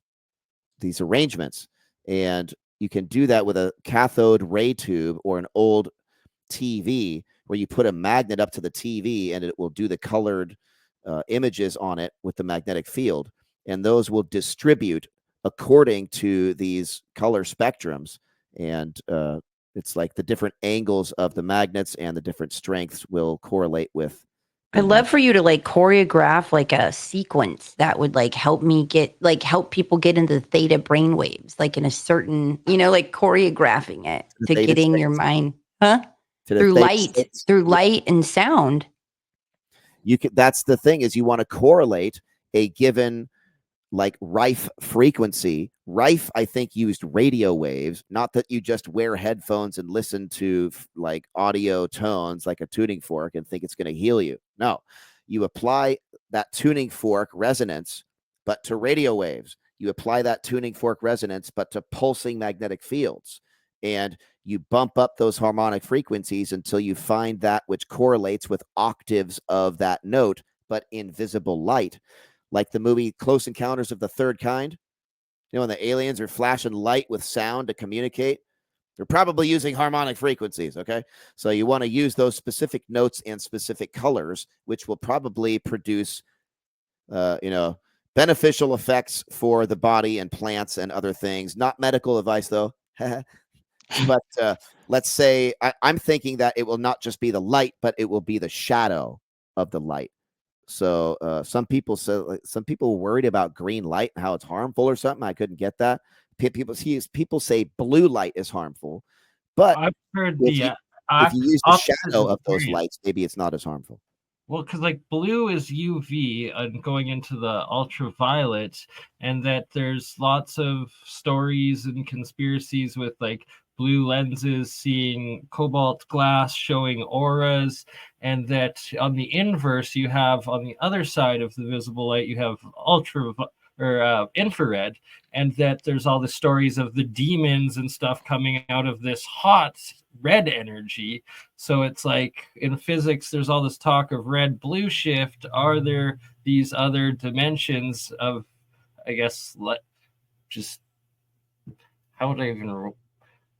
arrangements. And you can do that with a cathode ray tube or an old TV, where you put a magnet up to the TV and it will do the colored images on it with the magnetic field, and those will distribute according to these color spectrums, and it's like the different angles of the magnets and the different strengths will correlate with. I'd love for you to like choreograph like a sequence that would like help people get into theta brainwaves, like in a certain, like choreographing it to getting your mind, through light and sound. That's the thing, is you want to correlate a given like Rife frequency. Rife, I think, used radio waves, not that you just wear headphones and listen to like audio tones like a tuning fork and think it's going to heal you. No, you apply that tuning fork resonance, but to radio waves. You apply that tuning fork resonance, but to pulsing magnetic fields. And you bump up those harmonic frequencies until you find that which correlates with octaves of that note, but in visible light. Like the movie Close Encounters of the Third Kind, when the aliens are flashing light with sound to communicate, they're probably using harmonic frequencies, okay? So you want to use those specific notes and specific colors, which will probably produce, beneficial effects for the body and plants and other things. Not medical advice, though. But let's say I'm thinking that it will not just be the light, but it will be the shadow of the light. So some people were worried about green light and how it's harmful or something. I couldn't get that. People say blue light is harmful, but I've heard if you use the shadow of those lights, maybe it's not as harmful. Well, because like blue is UV and going into the ultraviolet, and that there's lots of stories and conspiracies with like blue lenses seeing cobalt glass showing auras, and that on the inverse you have on the other side of the visible light you have infrared, and that there's all the stories of the demons and stuff coming out of this hot red energy. So it's like in physics there's all this talk of red blue shift. Are there these other dimensions of, I guess, just how would I even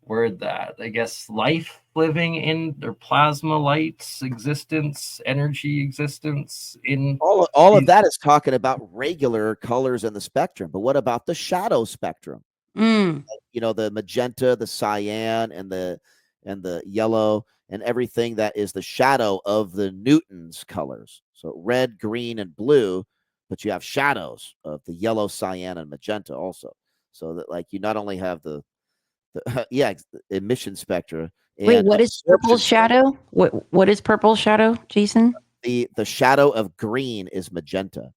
word that? I guess life living in their plasma lights existence, energy existence in all of that is talking about regular colors in the spectrum. But what about the shadow spectrum? The magenta, the cyan, and the yellow, and everything that is the shadow of the Newton's colors. So red, green, and blue, but you have shadows of the yellow, cyan, and magenta also. So that like you not only have the emission spectra. Wait, what is purple shadow? What is purple shadow, Jason? The shadow of green is magenta.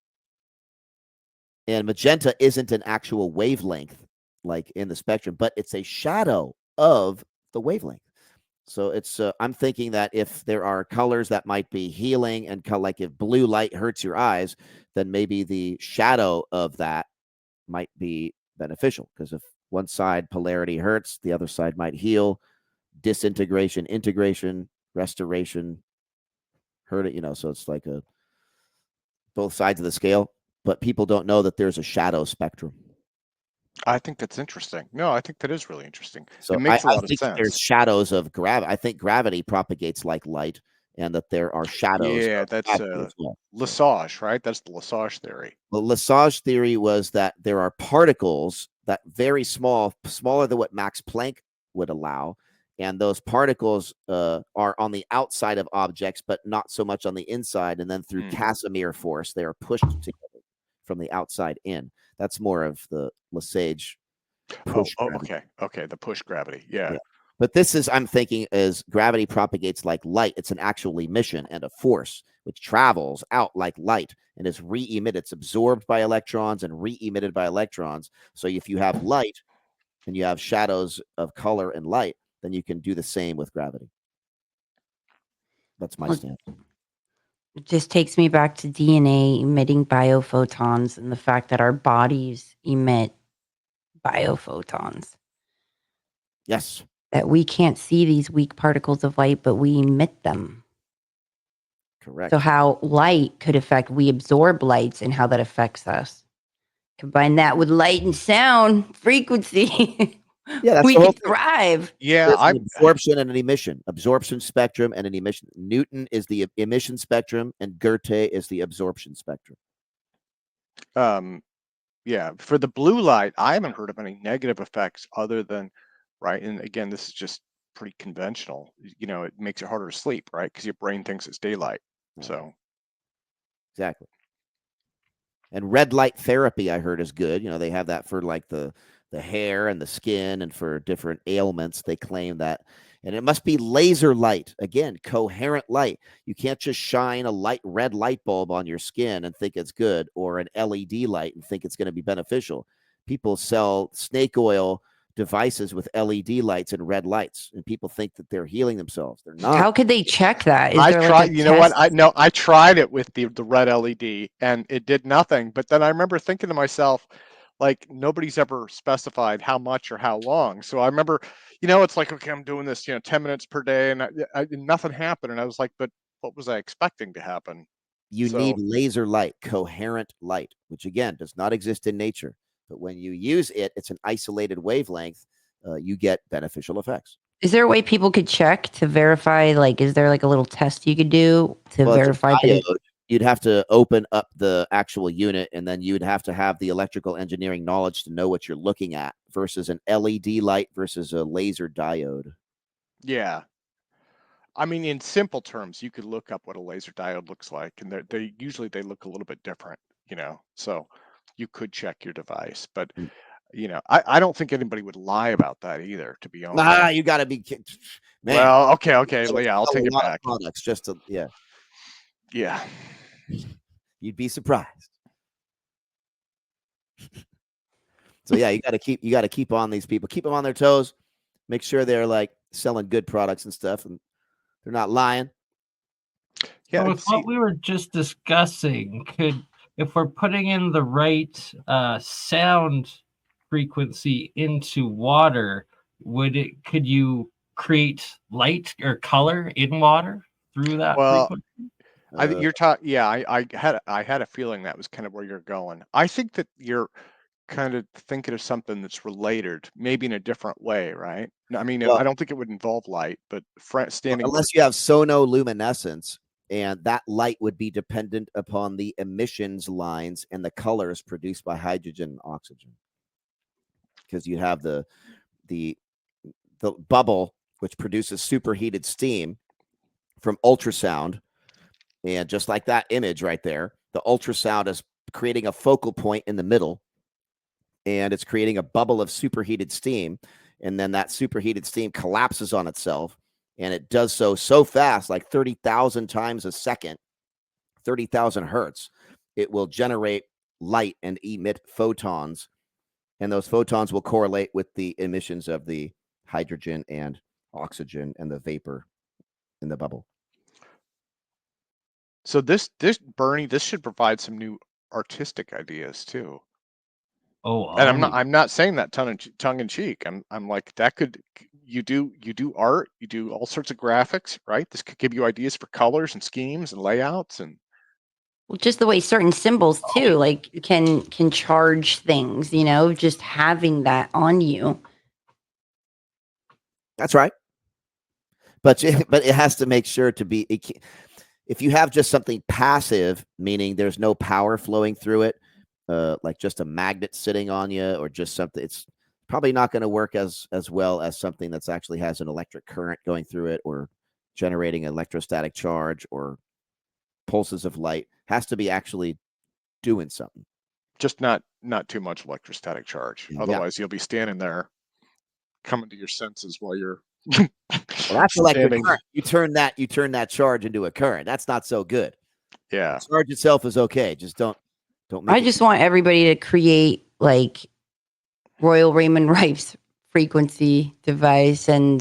And magenta isn't an actual wavelength like in the spectrum, but it's a shadow of the wavelength. So it's I'm thinking that if there are colors that might be healing and like if blue light hurts your eyes, then maybe the shadow of that might be beneficial, because if one side polarity hurts, the other side might heal. Disintegration, integration, restoration, hurt it, so it's like both sides of the scale, but people don't know that there's a shadow spectrum. I think that's interesting. No, I think that is really interesting. So it makes a lot of sense. There's shadows of gravity. I think gravity propagates like light, and that there are shadows. Yeah, that's Lesage, right? That's the Lesage theory. Well, Lesage theory was that there are particles that very smaller than what Max Planck would allow, and those particles are on the outside of objects, but not so much on the inside. And then through Casimir force, they are pushed together from the outside in. That's more of the Lesage push. Okay, the push gravity. Yeah. But this is, I'm thinking, as gravity propagates like light. It's an actual emission and a force which travels out like light and is re-emitted. It's absorbed by electrons and re-emitted by electrons. So if you have light and you have shadows of color and light, then you can do the same with gravity. That's my stance. It just takes me back to DNA emitting biophotons and the fact that our bodies emit biophotons. Yes. That we can't see these weak particles of light, but we emit them. Correct. So how light could affect, we absorb lights and how that affects us. Combine that with light and sound frequency. Yeah, that's We the whole could thing. thrive. Yeah, There's I an absorption and an emission. Absorption spectrum and an emission. Newton is the emission spectrum, and Goethe is the absorption spectrum. yeah, for the blue light, I haven't heard of any negative effects other than, right, and again, this is just pretty conventional. You know, it makes it harder to sleep, right? Because your brain thinks it's daylight. Right. So Exactly. And red light therapy, I heard, is good. You know, they have that for like the hair and the skin and for different ailments. They claim that. And it must be laser light. Again, coherent light. You can't just shine a red light bulb on your skin and think it's good, or an LED light and think it's going to be beneficial. People sell snake oil devices with LED lights and red lights, and people think that they're healing themselves. They're not. How could they check that? Is I there like tried, a you know what? test? I tried it with the red LED and it did nothing. But then I remember thinking to myself, like, nobody's ever specified how much or how long. So I remember, you know, it's like, okay, I'm doing this, you know, 10 minutes per day, and nothing happened. And I was like, but what was I expecting to happen? You need So laser light, coherent light, which again does not exist in nature. But when you use it, it's an isolated wavelength. You get beneficial effects. Is there a way people could check to verify? Like, is there like a little test you could do to Well, it's a verify that it? diode. You'd have to open up the actual unit, and then you'd have to have the electrical engineering knowledge to know what you're looking at versus an LED light versus a laser diode. yeah, I mean, in simple terms, you could look up what a laser diode looks like, and they usually they look a little bit different, you know. So you could check your device, but Mm. you know, I don't think anybody would lie about that either, to be honest. You got to be man. Well, okay, You okay, gotta yeah, I'll sell take a it lot of back. products just to Yeah. you'd be surprised. So yeah, you got to keep on these people, keep them on their toes, make sure they're like selling good products and stuff, and they're not lying. Yeah, But with what we were just discussing, if we're putting in the right sound frequency into water, could you create light or color in water through that well, frequency? you're talking. Yeah, I had a feeling that was kind of where you're going. I think that you're kind of thinking of something that's related, maybe in a different way, right? I mean, Well, I don't think it would involve light, but standing. unless you have sonoluminescence, and that light would be dependent upon the emissions lines and the colors produced by hydrogen and oxygen, because you have the bubble which produces superheated steam from ultrasound, and just like that image right there, the ultrasound is creating a focal point in the middle, and it's creating a bubble of superheated steam, and then that superheated steam collapses on itself, and it does so fast, like 30,000 times a second, 30,000 hertz. It will generate light and emit photons, and those photons will correlate with the emissions of the hydrogen and oxygen and the vapor in the bubble. So this Bernie, this should provide some new artistic ideas too. Oh, And always. I'm not saying that tongue in cheek. I'm like, that could, you do art, you do all sorts of graphics, right? This could give you ideas for colors and schemes and layouts and Well, just the way certain symbols too, like can charge things. You know, just having that on you. That's right. But it has to make sure to be. If you have just something passive, meaning there's no power flowing through it, like just a magnet sitting on you, or just something, it's probably not going to work as well as something that's actually has an electric current going through it, or generating electrostatic charge, or pulses of light. Has to be actually doing something. just not too much electrostatic charge. Yeah. Otherwise, you'll be standing there coming to your senses while you're Well, that's electric standing. current. You turn that charge into a current. That's not so good. Yeah. The charge itself is okay. Just don't make I it. just want everybody to create like Royal Raymond Rife frequency device and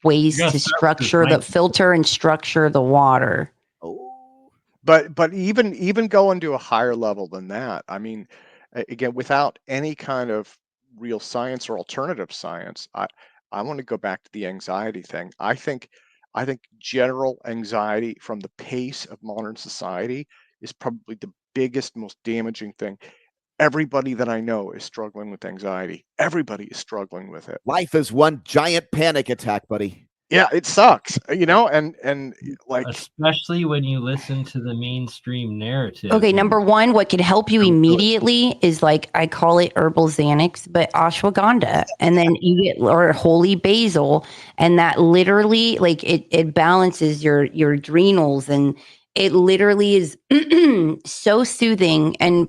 ways You gotta to start with structure the light. filter and structure the water. Oh, But even going to a higher level than that, I mean, again, without any kind of real science or alternative science, I want to go back to the anxiety thing. I think general anxiety from the pace of modern society is probably the biggest, most damaging thing. everybody that I know is struggling with anxiety. Everybody is struggling with it. Life is one giant panic attack, buddy. Yeah, it sucks, and like, especially when you listen to the mainstream narrative. Okay, number one, what can help you immediately is like, I call it herbal Xanax, but ashwagandha, and then you get, or holy basil, and that literally, like, it balances your adrenals, and it literally is so soothing, and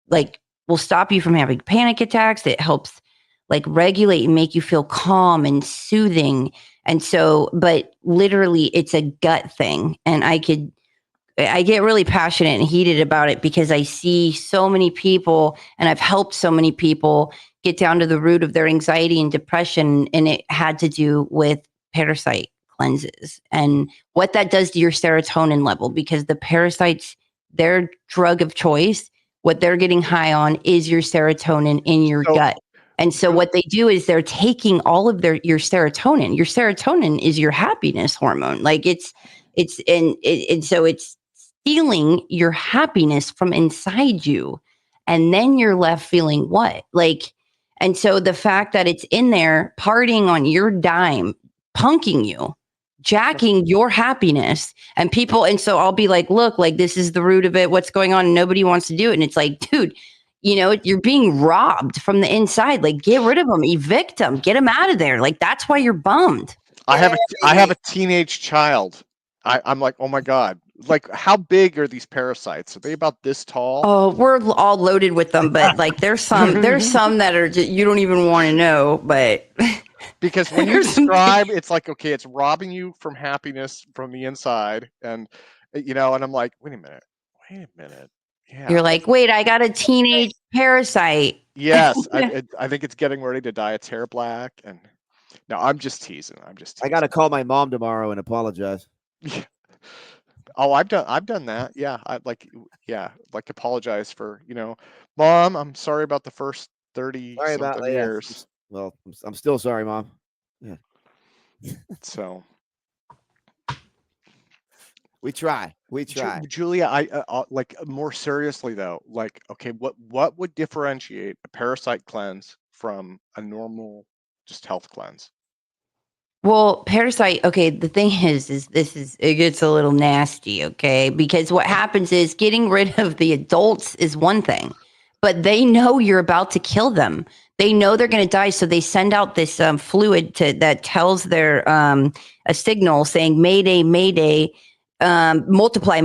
like will stop you from having panic attacks. It helps like regulate and make you feel calm and soothing. And so, but literally it's a gut thing. And I get really passionate and heated about it because I see so many people, and I've helped so many people get down to the root of their anxiety and depression. And it had to do with parasite cleanses and what that does to your serotonin level, because the parasites, their drug of choice, what they're getting high on is your serotonin in your gut. And so what they do is they're taking all of your serotonin. Your serotonin is your happiness hormone. Like so it's stealing your happiness from inside you. And then you're left feeling what? Like, and so the fact that it's in there partying on your dime, punking you, jacking your happiness, and people, and so I'll be like, look, like this is the root of it. What's going on? Nobody wants to do it. And it's like, dude, you're being robbed from the inside. Like, get rid of them, evict them, get them out of there. Like, that's why you're bummed. I have a teenage child. I'm like, oh my God. Like, how big are these parasites? Are they about this tall? Oh, we're all loaded with them, but like there's some that are just, you don't even want to know, but because when you describe, it's like, okay, it's robbing you from happiness from the inside, and and I'm like, wait a minute. Yeah, you're like, wait, I got a teenage parasite. Yes, I think it's getting ready to dye its hair black, and no, I'm just teasing. I got to call my mom tomorrow and apologize. Yeah. Oh, I've done that. Yeah, like apologize for, Mom, I'm sorry about the first 30 something years. Well, I'm still sorry, Mom. Yeah. So we try. Julia, I like, more seriously though, like, okay, what would differentiate a parasite cleanse from a normal just health cleanse? Well, parasite, okay, the thing is it gets a little nasty, okay? Because what happens is getting rid of the adults is one thing, but they know you're about to kill them. They know they're going to die, so they send out this fluid that tells their a signal saying "Mayday, Mayday, multiply,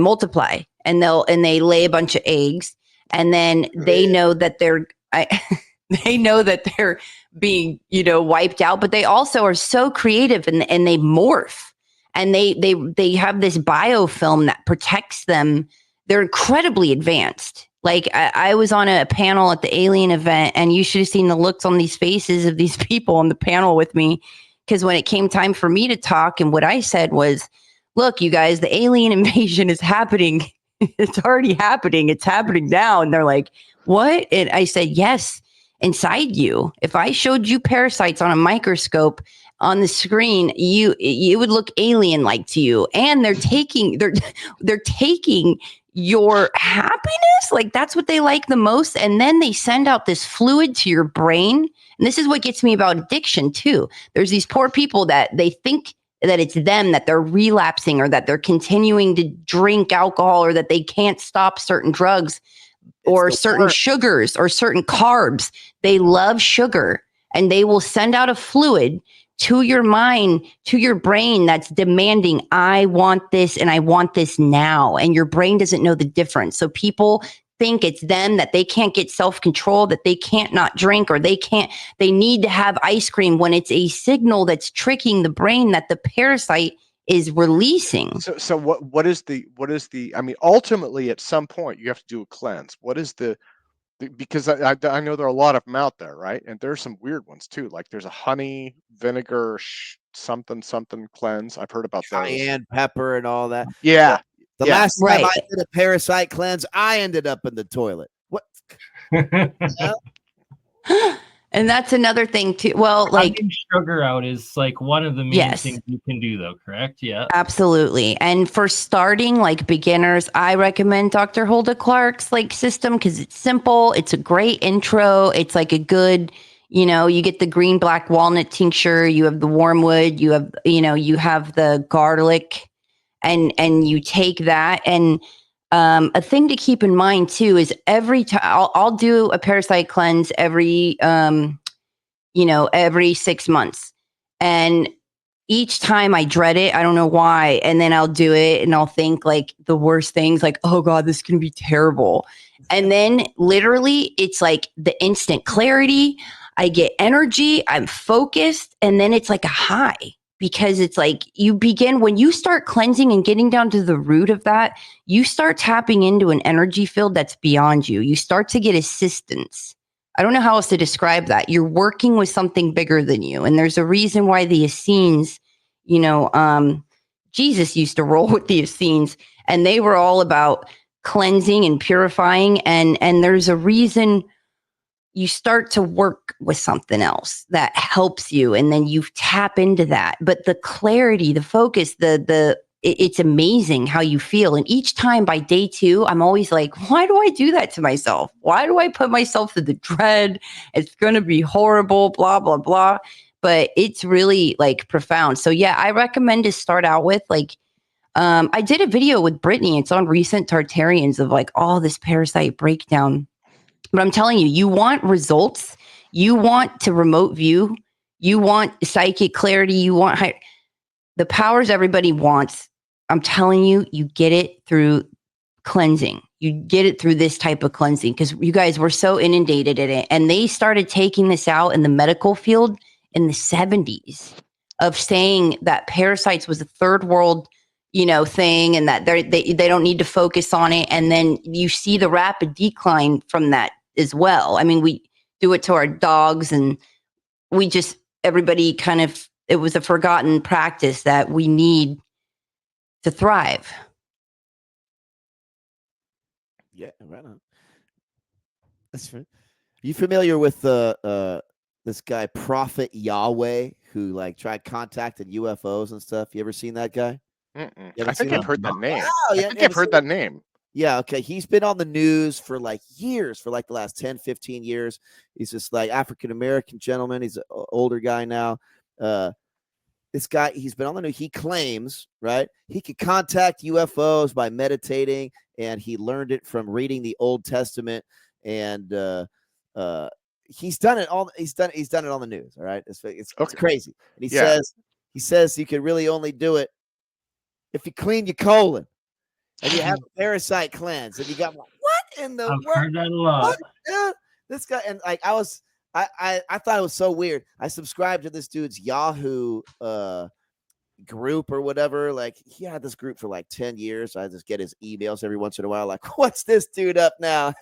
and they lay a bunch of eggs, and then they know that they know that they're being, wiped out, but they also are so creative and they morph, and they have this biofilm that protects them. They're incredibly advanced. Like I was on a panel at the alien event, and you should have seen the looks on these faces of these people on the panel with me. Because when it came time for me to talk, and what I said was, look, you guys, the alien invasion is happening. It's already happening. It's happening now. And they're like, what? And I said, yes. Inside you, if I showed you parasites on a microscope on the screen, you would look alien like to you. And they're taking your happiness. Like, that's what they like the most. And then they send out this fluid to your brain. And this is what gets me about addiction too. There's these poor people that they think that it's them, that they're relapsing, or that they're continuing to drink alcohol, or that they can't stop certain drugs, or certain sugars, or certain carbs. They love sugar, and they will send out a fluid to your mind, to your brain, that's demanding, I want this, and I want this now. And your brain doesn't know the difference. So people think it's them, that they can't get self-control, that they can't not drink, or they need to have ice cream, when it's a signal that's tricking the brain that the parasite is releasing. So what is the, I mean, ultimately at some point you have to do a cleanse. What is because I know there are a lot of them out there, right? And there's some weird ones too. Like there's a honey vinegar something cleanse. I've heard about those. Cayenne pepper and all that. Yeah. The last time I did a parasite cleanse, I ended up in the toilet. What? And that's another thing too. Well, like, Cutting sugar out is like one of the main Yes. things you can do, though, correct? Yeah. absolutely. And for starting like beginners, I recommend Dr. Hulda Clark's like system because it's simple. It's a great intro. It's like a good, you get the green black walnut tincture, you have the wormwood, you have, you have the garlic, and you take that. And a thing to keep in mind too is every time I'll do a parasite cleanse every every 6 months. And each time I dread it, I don't know why. And then I'll do it and I'll think like the worst things, like, oh God, this is going to be terrible. And then literally it's like the instant clarity. I get energy, I'm focused. And then it's like a high because it's like you begin when you start cleansing and getting down to the root of that, you start tapping into an energy field that's beyond you. You start to get assistance. I don't know how else to describe that. You're working with something bigger than you. And there's a reason why the Essenes, Jesus used to roll with the Essenes, and they were all about cleansing and purifying. And there's a reason you start to work with something else that helps you. And then you tap into that. But the clarity, the focus, it's amazing how you feel. And each time by day 2, I'm always like, why do I do that to myself? Why do I put myself to the dread? It's going to be horrible, blah, blah, blah. But it's really like profound. So yeah, I recommend to start out with like, I did a video with Brittany. It's on Recent Tartarians of like all this parasite breakdown. But I'm telling you, you want results. You want to remote view. You want psychic clarity. You want the powers everybody wants. I'm telling you, you get it through cleansing. You get it through this type of cleansing because you guys were so inundated in it. And they started taking this out in the medical field in the 70s of saying that parasites was a third world, thing, and that they don't need to focus on it. And then you see the rapid decline from that as well. I mean, we do it to our dogs, and everybody kind of, it was a forgotten practice that we need to thrive. Yeah, right on. That's right. You familiar with this guy Prophet Yahweh who like tried contacting UFOs and stuff? You ever seen that guy? I think I've heard that name. Wow, I think I've heard that name. Yeah, okay. He's been on the news for like years, for like the last 10, 15 years. He's just like African-American gentleman. He's an older guy now. This guy, he's been on the news. He claims, right, he could contact UFOs by meditating, and he learned it from reading the Old Testament. And he's done it all. He's done it on the news. All right, it's crazy. And he says you can really only do it if you clean your colon and you have a parasite cleanse. And you got what in the I've world? heard that a lot. This guy, and like I thought it was so weird. I subscribed to this dude's Yahoo group or whatever. Like he had this group for like 10 years. I just get his emails every once in a while. Like, what's this dude up now?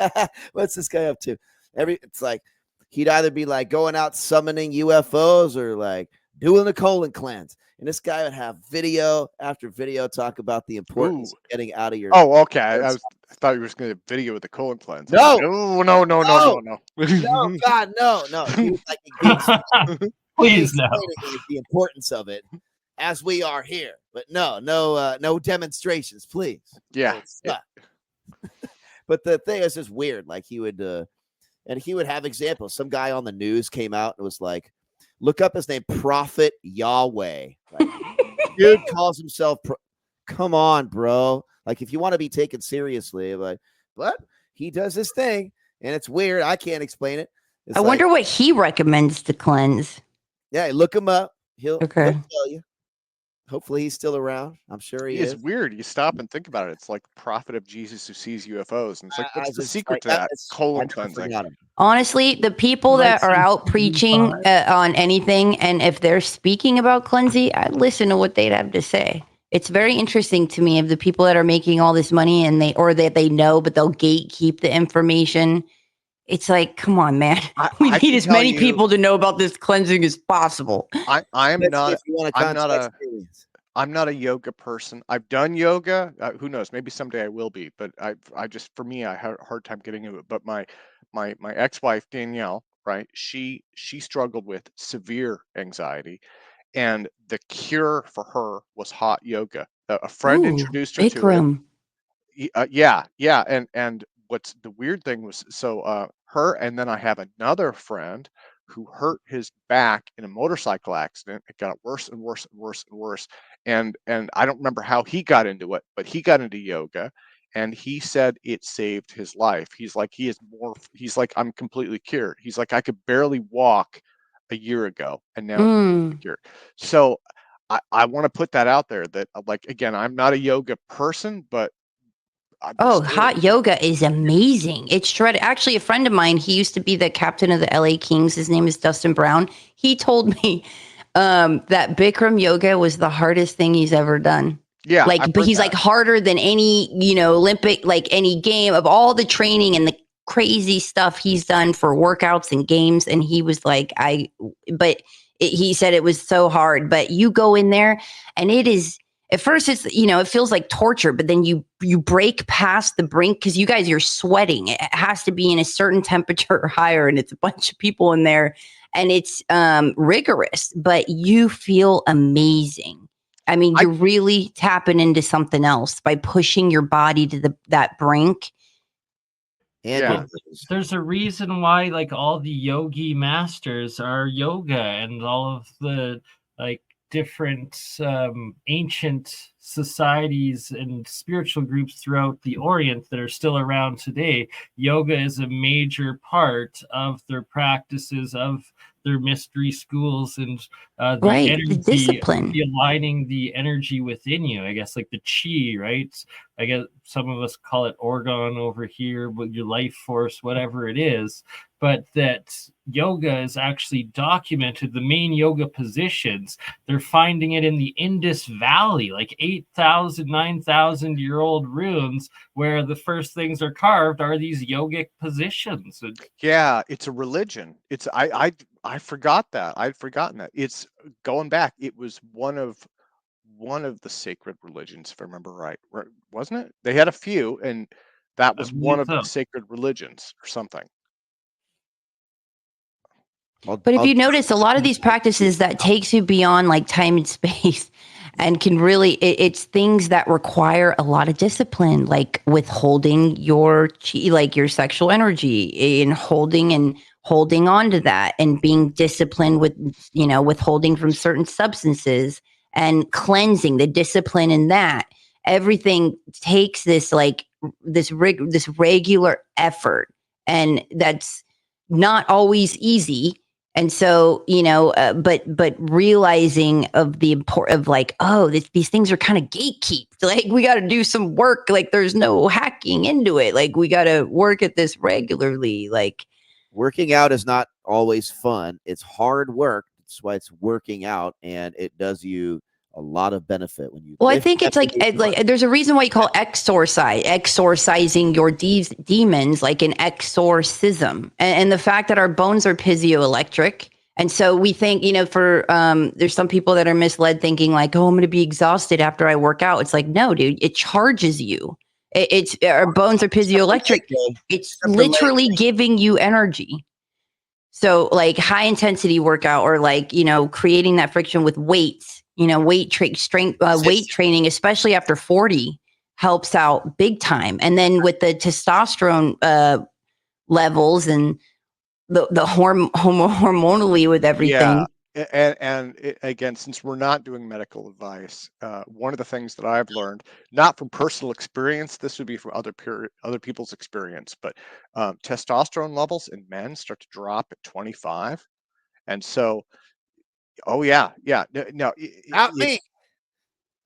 What's this guy up to? It's like he'd either be like going out summoning UFOs or like doing the colon cleanse. And this guy would have video after video talk about the importance of getting out of your. Oh, okay. I thought you were going to video with the colon cleanse. No, no. No, God, no. He was like, Please no. The importance of it, as we are here. But no demonstrations, please. Yeah. But the thing is just weird. Like he would, and he would have examples. Some guy on the news came out and was like, look up his name, Prophet Yahweh. Like, dude calls himself. Come on, bro. Like if you want to be taken seriously, like, but he does this thing, and it's weird. I can't explain it. I wonder what he recommends to cleanse. Yeah, look him up. He'll tell you. Hopefully he's still around. I'm sure he is. It's weird. You stop and think about it. It's like the prophet of Jesus who sees UFOs. And it's like, what's the secret to that? Colon cleansing. Honestly, the people that are out preaching on anything, and if they're speaking about cleansing, I listen to what they'd have to say. It's very interesting to me of the people that are making all this money and that they know, but they'll gatekeep the information. It's like, come on, man. We need as many people to know about this cleansing as possible. I'm not a yoga person. I've done yoga. Who knows? Maybe someday I will be. But I just, for me, I had a hard time getting into it. But my ex-wife Danielle, right? She struggled with severe anxiety, and the cure for her was hot yoga. A friend Ooh, introduced her to it. Bikram. Yeah, and what's the weird thing was, so her, and then I have another friend who hurt his back in a motorcycle accident. It got worse and worse and worse and worse, and I don't remember how he got into it, but he got into yoga, and he said it saved his life. He's like, he's like, I'm completely cured. He's like, I could barely walk a year ago, and now I'm completely Mm. cured. So I want to put that out there, that like, again, I'm not a yoga person, but there's Oh, still, hot yoga is amazing. It's shredded. Actually, a friend of mine, he used to be the captain of the LA Kings. His name is Dustin Brown. He told me that Bikram yoga was the hardest thing he's ever done. yeah, I've Like, but heard he's that. like harder than any, Olympic, like any game of all the training and the crazy stuff he's done for workouts and games. And he was like, he said it was so hard. But you go in there and it is, at first it's, it feels like torture, but then you break past the brink because you're sweating. It has to be in a certain temperature or higher, and it's a bunch of people in there, and it's rigorous, but you feel amazing. I mean, I you're really tapping into something else by pushing your body to that brink. And Yeah. There's a reason why like all the yogi masters are yoga, and all of the like different ancient societies and spiritual groups throughout the Orient that are still around today. Yoga is a major part of their practices, of their mystery schools, and the Right, the energy, discipline. the aligning the energy within you, I guess, like the chi, right? I guess some of us call it organ over here, but your life force, whatever it is. But that yoga is actually documented. The main yoga positions, they're finding it in the Indus Valley, like 8,000, 9,000-year-old ruins, where the first things are carved are these yogic positions. Yeah, it's a religion. I forgot that. I'd forgotten that. It's going back. It was one of the sacred religions, if I remember right. Wasn't it? They had a few, and that I was one believe of so. the sacred religions or something. But if you notice, a lot of these practices that takes you beyond like time and space and can really, it's things that require a lot of discipline, like withholding your chi, like your sexual energy, in holding on to that, and being disciplined with, withholding from certain substances, and cleansing, the discipline in that. Everything takes this regular effort, and that's not always easy. And so, but realizing of the import of like, oh, these things are kind of gatekeeped. Like, we got to do some work. Like, there's no hacking into it. Like, we got to work at this regularly. Like, working out is not always fun. It's hard work. That's why it's working out, and it does you a lot of benefit when you. well, I think it's like there's a reason why you call exorcising your demons, like an exorcism, and the fact that our bones are piezoelectric. And so we think, for there's some people that are misled thinking like, oh, I'm going to be exhausted after I work out. It's like, no, dude, it charges you. It's our bones are piezoelectric. It's literally giving you energy. So like high intensity workout, or like, creating that friction with weights, weight training, especially after 40, helps out big time. And then with the testosterone levels and the hormonally with everything. Yeah, and again, since we're not doing medical advice, one of the things that I've learned, not from personal experience, this would be from other people's experience, but testosterone levels in men start to drop at 25, and so, oh yeah, no, Not me.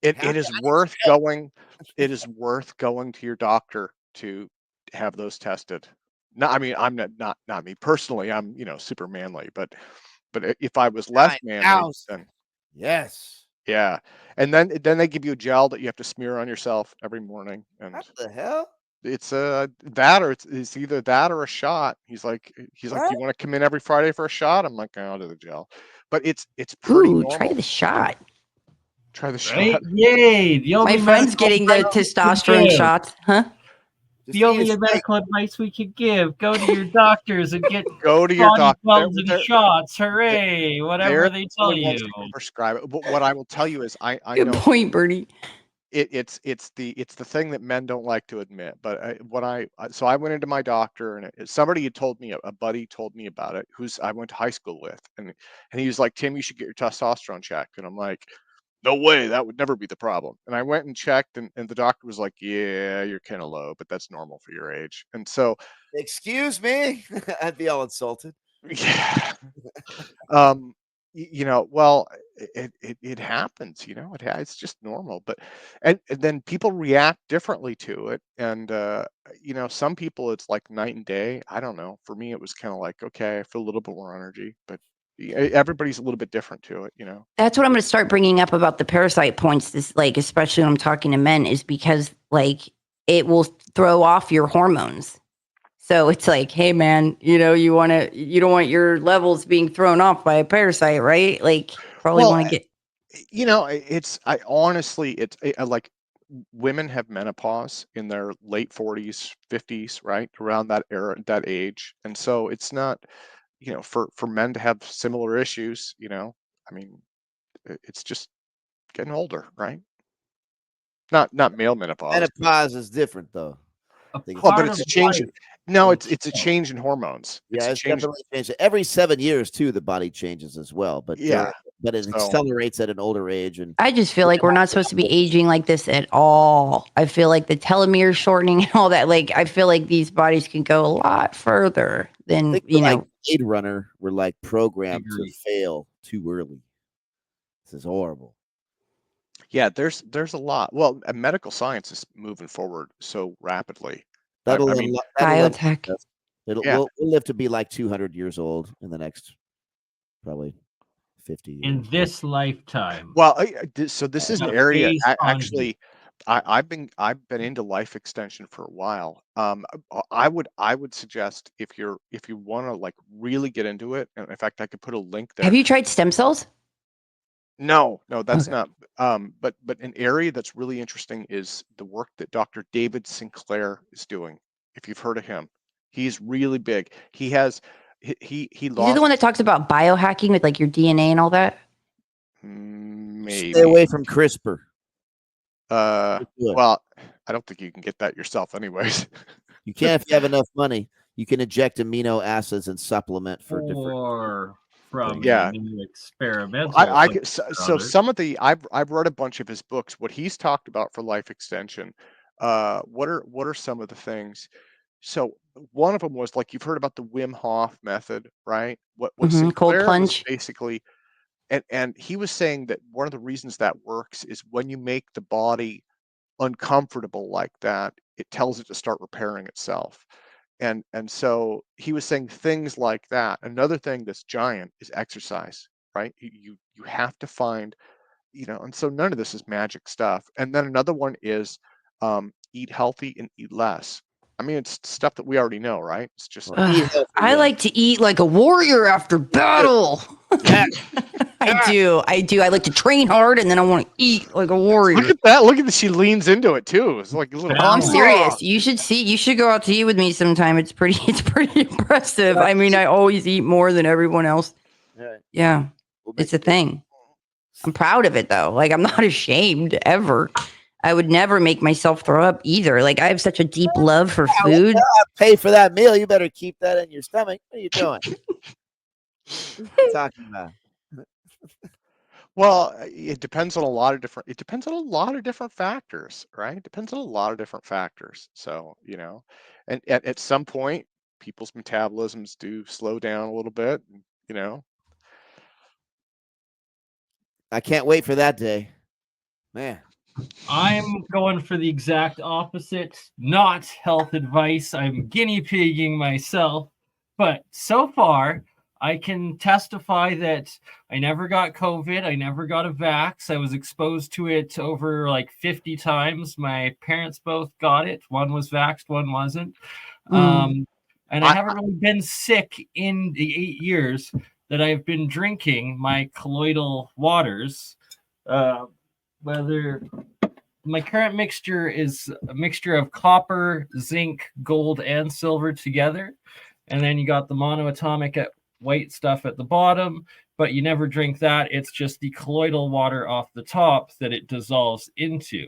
it is worth going. It is worth going to your doctor to have those tested. No, I mean, I'm not me personally. I'm super manly, but if I was less manly, then Yes. yeah. And then they give you a gel that you have to smear on yourself every morning, and What the hell? it's that, or it's either that or a shot. He's like, you want to come in every Friday for a shot? I'm like, I'll do the gel, but it's pretty Ooh, try normal. the shot. Try the Right? shot. Yay! The only My friend's medical getting the advice you can testosterone give. shots, huh? The only medical advice we could give: go to your doctors and get Go to your body doctor. building shots. Hooray! Whatever They're they the tell only ones you. that can prescribe it. But what I will tell you is, I Good know point, Bernie. it's the thing that men don't like to admit. But so I went into my doctor, and somebody had told me, a buddy told me about it, who's I went to high school with, and he was like, Tim, you should get your testosterone checked. And I'm like, no way, that would never be the problem. And I went and checked, and the doctor was like, yeah, you're kind of low, but that's normal for your age. And so, Excuse me, I'd be all insulted. yeah, well, it happens, it's just normal. But and then people react differently to it, and some people it's like night and day. I don't know. For me, it was kind of like, okay, I feel a little bit more energy, but everybody's a little bit different to it. That's what I'm going to start bringing up about the parasite points. This, like, especially when I'm talking to men, is because like it will throw off your hormones. So it's like, hey man, you don't want your levels being thrown off by a parasite, right? Like, probably Well, want to get. I honestly, like, women have menopause in their late 40s, 50s, right? Around that era, that age. And so it's not, for men to have similar issues, I mean, it's just getting older, right? Not male menopause. Menopause is different, though. A Well, but part it's of a change. life. No, it's a change in hormones. Yeah, It's a it's change. definitely changed. Every 7 years, too, the body changes as well. But Yeah. but it So- accelerates at an older age. And I just feel like we're not supposed to be aging like this at all. I feel like the telomere shortening and all that. Like, I feel like these bodies can go a lot further I than, think like Blade Runner were like programmed to Agree. fail too early. This is horrible. Yeah, there's a lot. Well, medical science is moving forward so rapidly. That'll biotech. Yeah. We'll live to be like 200 years old in the next probably 50 years. In this lifetime. Well, so this is an area Based on actually. I've been into life extension for a while. I would suggest, if you want to like really get into it, and in fact, I could put a link there. Have you tried stem cells? No, that's Okay. not. But an area that's really interesting is the work that Dr. David Sinclair is doing. If you've heard of him, he's really big. He has he Is he the lost one that talks about biohacking with like your DNA and all that? maybe. Stay away from CRISPR. Well, I don't think you can get that yourself, anyways. You can if you have enough money. You can inject amino acids and supplement for different. Or from Yeah. new experimental. So some of the I've read a bunch of his books. What he's talked about for life extension. What are some of the things? So one of them was, like, you've heard about the Wim Hof method, right? What Cold Sinclair was plunge. basically, and he was saying that one of the reasons that works is when you make the body uncomfortable like that, it tells it to start repairing itself. And so he was saying things like that. Another thing that's giant is exercise, right? You have to find, and so none of this is magic stuff. And then another one is eat healthy and eat less. I mean, it's stuff that we already know, right? It's just I like to eat like a warrior after battle. I do. I like to train hard, and then I want to eat like a warrior. Look at that. Look at that. She leans into it too. It's like a little. Oh, I'm serious. You should go out to eat with me sometime. It's pretty impressive. I mean, I always eat more than everyone else. Yeah, it's a thing. I'm proud of it though. Like, I'm not ashamed ever. I would never make myself throw up either. Like, I have such a deep love for food. Pay for that meal. You better keep that in your stomach. What are you doing? What are you talking about? Well, it depends on a lot of different factors, right? It depends on a lot of different factors. So, and at some point, people's metabolisms do slow down a little bit, I can't wait for that day. Man. I'm going for the exact opposite. Not health advice. I'm guinea pigging myself. But so far, I can testify that I never got COVID. I never got a vax. I was exposed to it over like 50 times. My parents both got it. One was vaxxed, one wasn't. And I haven't really been sick in the 8 years that I've been drinking my colloidal waters. Whether my current mixture is a mixture of copper, zinc, gold, and silver together. And then you got the monoatomic white stuff at the bottom, but you never drink that. It's just the colloidal water off the top that it dissolves into.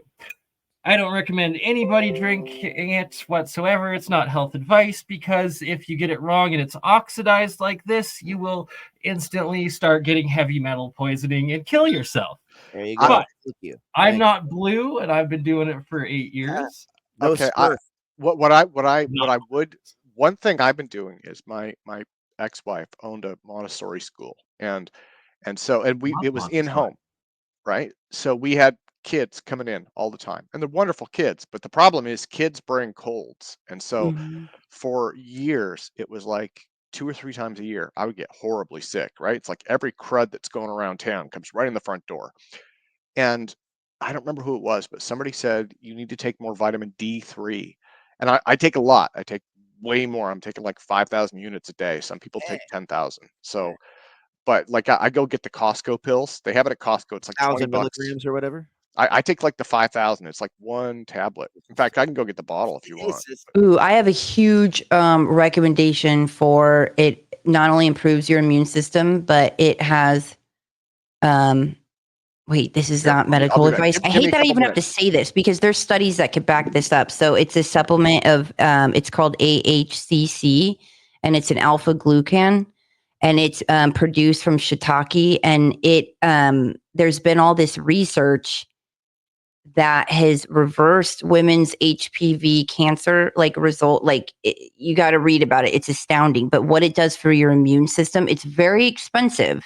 I don't recommend anybody drinking it whatsoever. It's not health advice, because if you get it wrong and it's oxidized like this, you will instantly start getting heavy metal poisoning and kill yourself. There you go. But Thank you. I'm Thank not blue, and I've been doing it for 8 years. No Okay, Smurf. One thing I've been doing is my ex-wife owned a Montessori school, and it was in home, right? So we had kids coming in all the time, and they're wonderful kids, but the problem is kids bring colds, and so Mhm. for years it was like 2 or 3 times a year I would get horribly sick, right? It's like every crud that's going around town comes right in the front door. And I don't remember who it was, but somebody said you need to take more vitamin D3. And I take a lot. I take way more. I'm taking like 5,000 units a day. Some people take 10,000. So, but like I go get the Costco pills. They have it at Costco. It's like 20 1,000 bucks. milligrams or whatever. I take like the 5,000. It's like one tablet. In fact, I can go get the bottle if you want. Ooh, I have a huge recommendation for it. Not only improves your immune system, but it has wait, this is Here, not I'll be medical back. advice. I Give me hate a that I couple even have to minutes. say this because there's studies that could back this up. So it's a supplement of it's called AHCC, and it's an alpha glucan, and it's produced from shiitake, and it there's been all this research that has reversed women's HPV cancer result. You got to read about it. It's astounding. But what it does for your immune system, it's very expensive.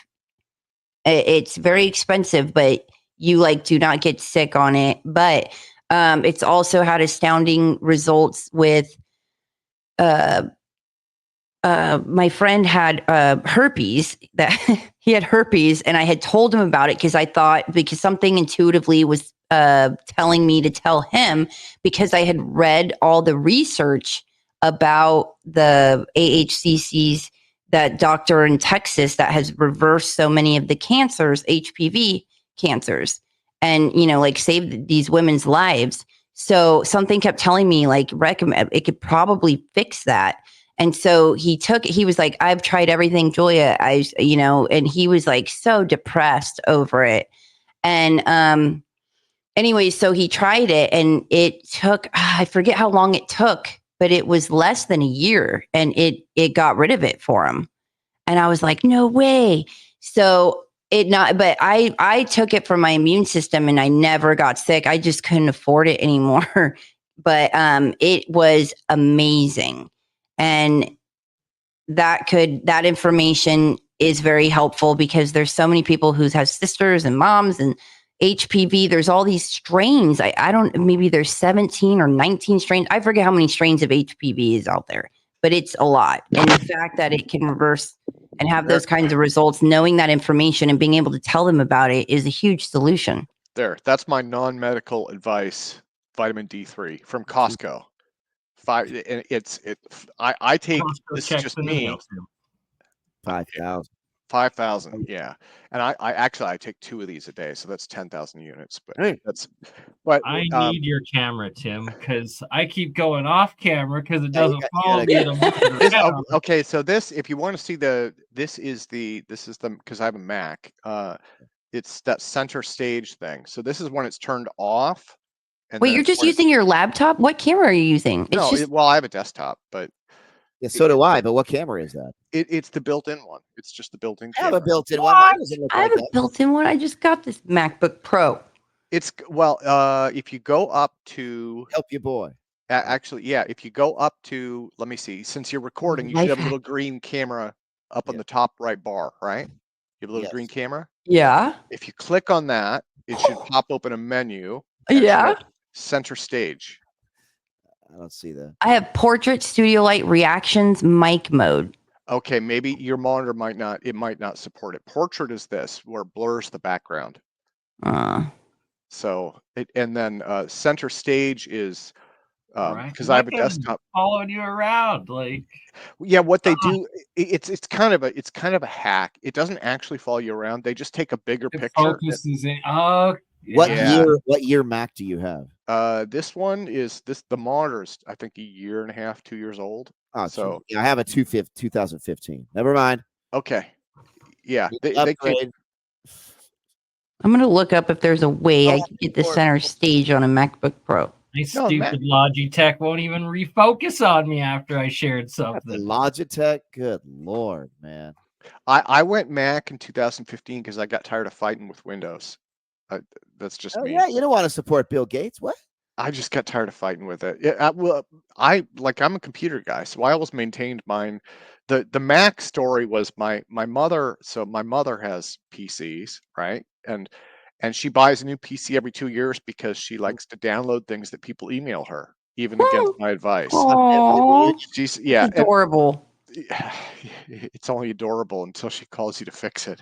It's very expensive, but you do not get sick on it. But it's also had astounding results with my friend had herpes, that he had herpes, and I had told him about it because something intuitively was telling me to tell him, because I had read all the research about the AHCCs, that doctor in Texas that has reversed so many of the cancers, HPV cancers, and saved these women's lives. So something kept telling me recommend it could probably fix that. And so he was like, I've tried everything, Julia. And he was so depressed over it. And anyway, so he tried it, and it took, I forget how long it took, but it was less than a year, and it got rid of it for him. And I was like, no way. So but I took it for my immune system, and I never got sick. I just couldn't afford it anymore. But it was amazing. And that information is very helpful, because there's so many people who have sisters and moms and HPV. There's all these strains. I don't, maybe there's 17 or 19 strains. I forget how many strains of HPV is out there, but it's a lot. And the fact that it can reverse and have those kinds of results, knowing that information and being able to tell them about it, is a huge solution. That's my non-medical advice. Vitamin D3 from Costco. I take, Costco this is checks just in the mail me, too. 5,000. 5,000. Yeah. And I take 2 of these a day. So that's 10,000 units, but Hey. I need your camera, Tim, because I keep going off camera because it Yeah, you doesn't got- follow you me gotta to move it around. okay. So this, if you want to see this is the, because I have a Mac, it's that center stage thing. So this is when it's turned off. And Wait, then you're it's just when it's- using your laptop? What camera are you using? No, well, I have a desktop, but Yeah, so do I. But what camera is that? it's the built-in one. It's just the built-in I have camera. a built-in one. Mine doesn't look I like have a that. built-in one. I just got this MacBook Pro. It's if you go up to Help your boy. actually, yeah, if you go up to, let me see, since you're recording, you should have a little green camera up on the top right bar, right? You have a little green camera. Yeah. If you click on that, it should pop open a menu. Yeah. Center stage. I don't see that. I have portrait, studio light, reactions, mic mode. Okay, maybe your monitor might not support it. Portrait is this, where it blurs the background. So and then center stage is because I have a desktop following you around, yeah, what they do, it's kind of a hack. It doesn't actually follow you around. They just take a bigger picture. Focuses in. Oh, What Yeah. year Mac do you have? This one is the monitor's I think a year and a half, 2 years old. Oh, So yeah, I have a 2015. Never mind. okay. Yeah, You they came. upgrade. I'm gonna look up if there's a way I Oh, can get the center stage on a MacBook Pro. My No, stupid Logitech won't even refocus on me after I shared The something. Logitech. Good Lord, man. I went Mac in 2015 because I got tired of fighting with Windows. That's just Oh me. yeah, you don't want to support Bill Gates. What? I just got tired of fighting with it. Yeah, I'm a computer guy, so I always maintained mine. The Mac story was my mother. So my mother has PCs, right? And she buys a new PC every 2 years because she likes to download things that people email her, even against my advice. Aww, She's that's adorable. it's only adorable until she calls you to fix it.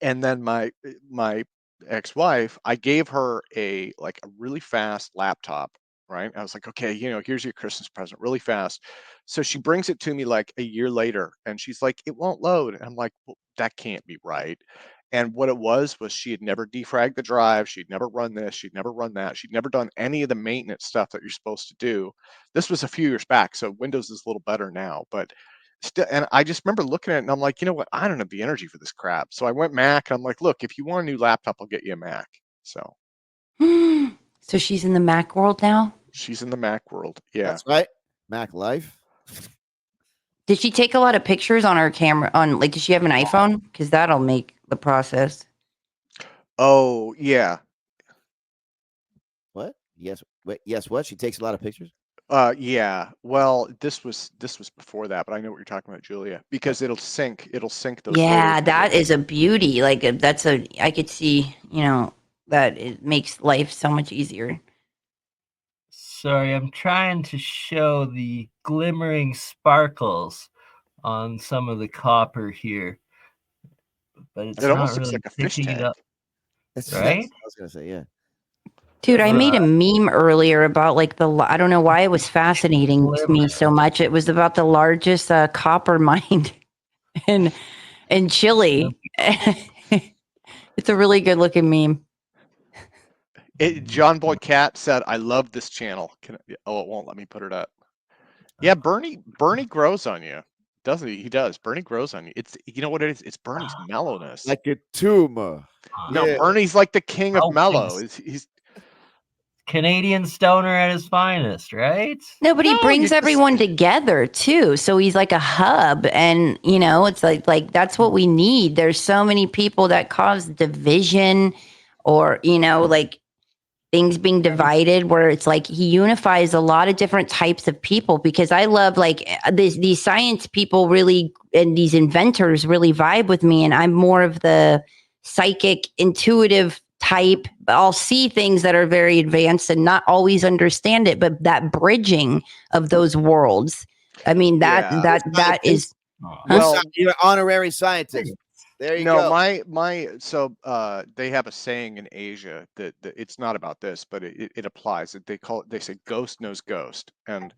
And then my ex-wife, I gave her a really fast laptop, right? I was like, okay, here's your Christmas present, really fast. So she brings it to me like a year later, and she's like, it won't load. And I'm like, well, that can't be right. And what it was she had never defragged the drive, she'd never run this, she'd never run that, she'd never done any of the maintenance stuff that you're supposed to do. This was a few years back, so Windows is a little better now, but still. And I just remember looking at it and I'm like, you know what? I don't have the energy for this crap. So I went Mac. And I'm like, look, if you want a new laptop, I'll get you a Mac. So So she's in the Mac world now. she's in the Mac world. Yeah. That's right. Mac Life. Did she take a lot of pictures on her camera? Does she have an iPhone? Because that'll make the process. Oh yeah. What? Yes. Wait, yes. What? She takes a lot of pictures. Yeah. Well, this was before that, but I know what you're talking about, Julia, because it'll sync those Yeah, photos. that is a beauty. I could see, that it makes life so much easier. Sorry, I'm trying to show the glimmering sparkles on some of the copper here, but it's It not almost looks really like a fish picking it tank. up. That's Right? I was gonna say, yeah. Dude, I made a meme earlier about I don't know why it was fascinating to me so much. It was about the largest copper mine in Chile. It's a really good looking meme. John Boy Cat said, "I love this channel." It won't let me put it up. Yeah, Bernie grows on you, doesn't he? He does. Bernie grows on you. It's you know what it is. It's Bernie's mellowness. Like a tumor. No, Yeah. Bernie's like the king of Oh, mellow. thanks. He's Canadian stoner at his finest, right? No, but he No, you brings just- everyone together too. So he's like a hub, and it's like that's what we need. There's so many people that cause division, or like things being divided. Where it's like he unifies a lot of different types of people. Because I love these science people really, and these inventors really vibe with me, and I'm more of the psychic, intuitive type. I'll see things that are very advanced and not always understand it, but that bridging of those worlds. I mean, that is. Well, You're an honorary scientist. There you go. so they have a saying in Asia that it's not about this, but it applies. They say ghost knows ghost, and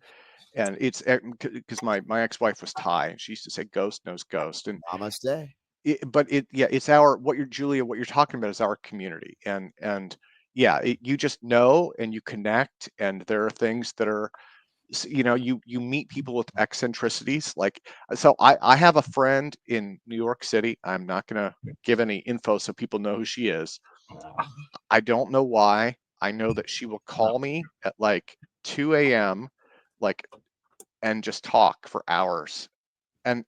it's because my ex-wife was Thai, and she used to say ghost knows ghost, and Namaste. it's what you're talking about is our community, and yeah, you just know and you connect, and there are things that are, you meet people with eccentricities. So I have a friend in New York City. I'm not going to give any info so people know who she is. I don't know why. I know that she will call me at 2 a.m. and just talk for hours. And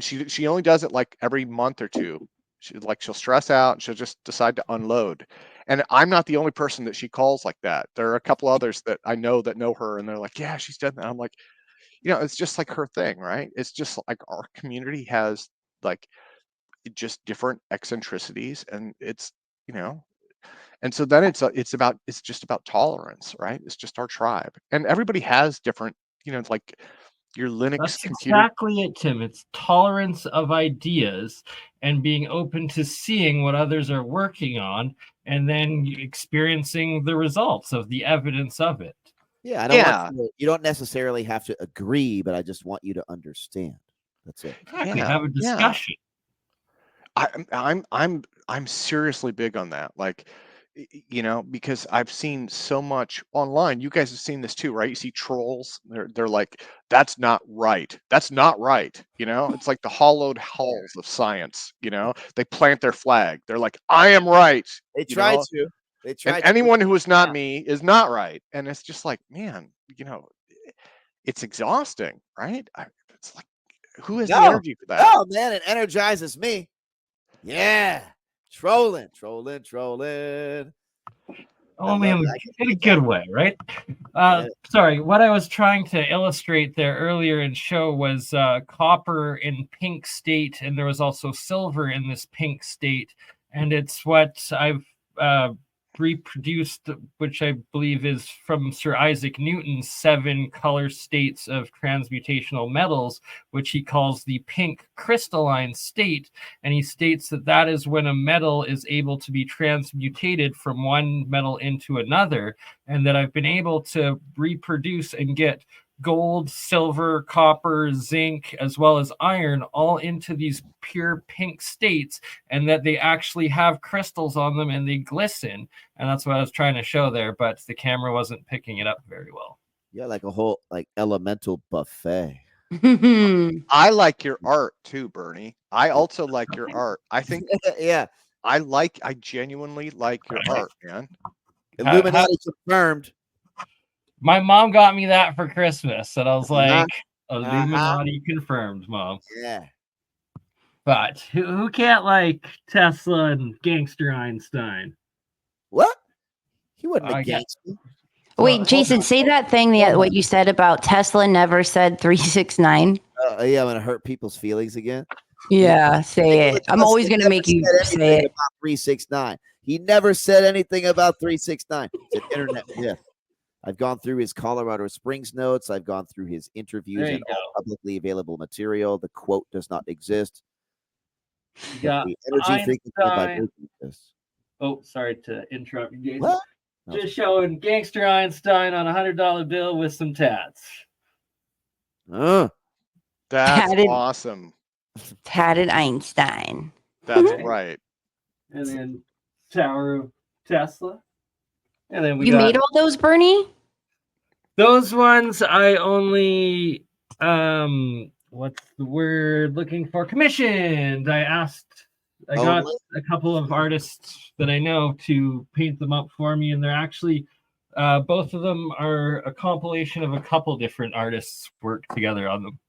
she only does it every month or two. She'll stress out and she'll just decide to unload. And I'm not the only person that she calls like that. There are a couple others that I know that know her, and they're like, yeah, she's done that. I'm like, it's just like her thing, right? It's just like our community has just different eccentricities, and and so then it's just about tolerance, right? It's just our tribe, and everybody has different, it's like your Linux That's computer. exactly it, Tim. It's tolerance of ideas and being open to seeing what others are working on, and then experiencing the results of the evidence of it. Yeah, I don't want you don't necessarily have to agree, but I just want you to understand. That's it. Exactly. Have a discussion. I'm seriously big on that. Like, because I've seen so much online. You guys have seen this too, right? You see trolls. They're like, that's not right. That's not right. It's like the hollowed halls of science. They plant their flag. They're like, I am right. They try to. They And try to. anyone who is not me is not right. And it's just like, man, it's exhausting, right? It's like, who has the No, energy for that? no, man, it energizes me. Yeah, trolling. Only love in that. a good way, right? Yeah. Sorry, what I was trying to illustrate there earlier and show was copper in pink state, and there was also silver in this pink state, and it's what I've reproduced, which I believe is from Sir Isaac Newton's 7 color states of transmutational metals, which he calls the pink crystalline state. And he states that that is when a metal is able to be transmutated from one metal into another, and that I've been able to reproduce and get gold, silver, copper, zinc, as well as iron all into these pure pink states, and that they actually have crystals on them and they glisten. And that's what I was trying to show there, but the camera wasn't picking it up very well. Yeah, like a whole elemental buffet. I like your art too, Bernie. I also like your art. I think yeah, I genuinely like your art, man. Illuminati confirmed. My mom got me that for Christmas, and I was like, Uh-huh. Illuminati confirmed, Mom. Yeah. But who can't like Tesla and Gangster Einstein? What? He wasn't a Yeah. gangster. Wait, Jason, say that thing, what you said about Tesla never said 369. Yeah, I'm going to hurt people's feelings again. Yeah, say it. I'm always going to make you say it. About 369. He never said anything about 369. It's an internet myth. I've gone through his Colorado Springs notes. I've gone through his interviews and all publicly available material. The quote does not exist. Yeah, the energy frequency vibration exists. Oh, sorry to interrupt you, Jason. What? Just showing Gangster Einstein on a $100 bill with some tats. That's Tatted- awesome. Tatted Einstein. That's right. And then Tower of Tesla. And then You made all those, Bernie? Those ones I only what's the word looking for? Commissioned. I got a couple of artists that I know to paint them up for me, and they're actually both of them are a compilation of a couple different artists worked together on them.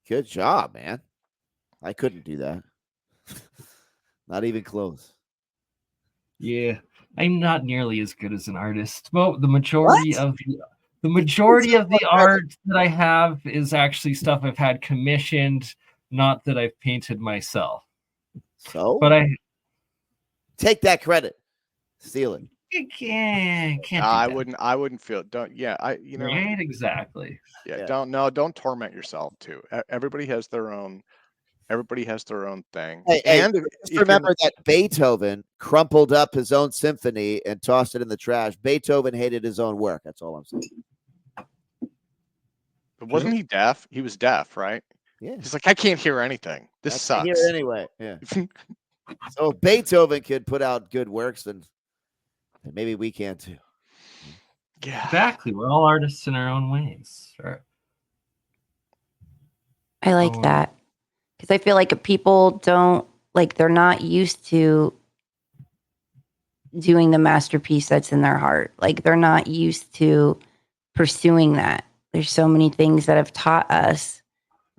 Good job, man. I couldn't do that. Not even close. Yeah, I'm not nearly as good as an artist. Well, the majority of the art that I have is actually stuff I've had commissioned, not that I've painted myself. So, but I take that credit, steal it. You can't. I wouldn't feel. Don't. Yeah. Right. Exactly. Yeah. Don't torment yourself too. Everybody has their own. Everybody has their own thing. And just remember that Beethoven crumpled up his own symphony and tossed it in the trash. Beethoven hated his own work. That's all I'm saying. But wasn't he deaf? He was deaf, right? Yeah. He's like, I can't hear anything. This sucks. Hear anyway. Yeah. So if Beethoven could put out good works, then maybe we can too. Yeah. Exactly. We're all artists in our own ways. Sure. I like that. Because I feel like people they're not used to doing the masterpiece that's in their heart. Like they're not used to pursuing that. There's so many things that have taught us,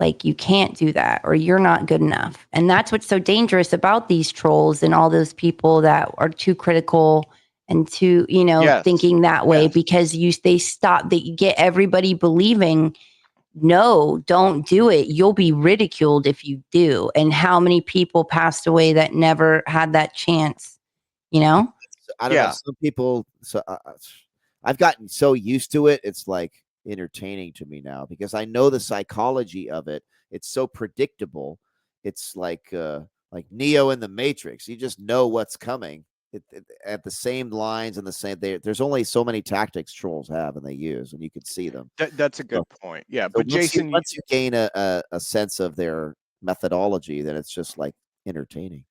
like you can't do that or you're not good enough. And that's what's so dangerous about these trolls and all those people that are too critical and too, thinking that way because they get everybody believing, no, don't do it. You'll be ridiculed if you do. And how many people passed away that never had that chance, I don't know. Some people, I've gotten so used to it. It's like entertaining to me now because I know the psychology of it. It's so predictable. It's like Neo in the Matrix. You just know what's coming. At the same lines and the same there's only so many tactics trolls have and they use and you can see them. That's a good point. Yeah, so but Jason, once you gain a sense of their methodology, then it's just like entertaining.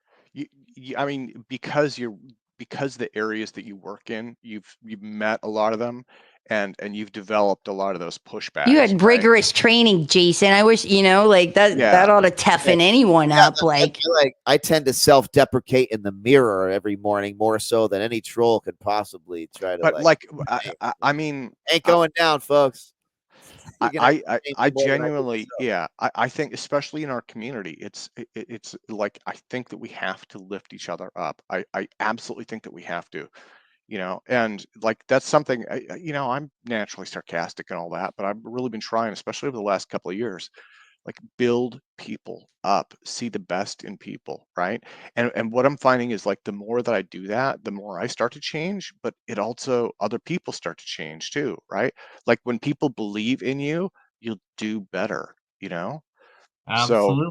I mean, because the areas that you work in, you've met a lot of them, and you've developed a lot of those pushbacks. You had right? rigorous training, Jason. I wish, like that Yeah. ought to toughen anyone up. Like, I tend to self-deprecate in the mirror every morning more so than any troll could possibly try to. But I mean, ain't going down, folks. I genuinely, I think, especially in our community, it's like, I think that we have to lift each other up. I absolutely think that we have to, and like, that's something, I'm naturally sarcastic and all that, but I've really been trying, especially over the last couple of years, like, build people up, see the best in people, right? And what I'm finding is, like, the more that I do that, the more I start to change, but it also, other people start to change too, right? Like, when people believe in you, you'll do better, So, Absolutely.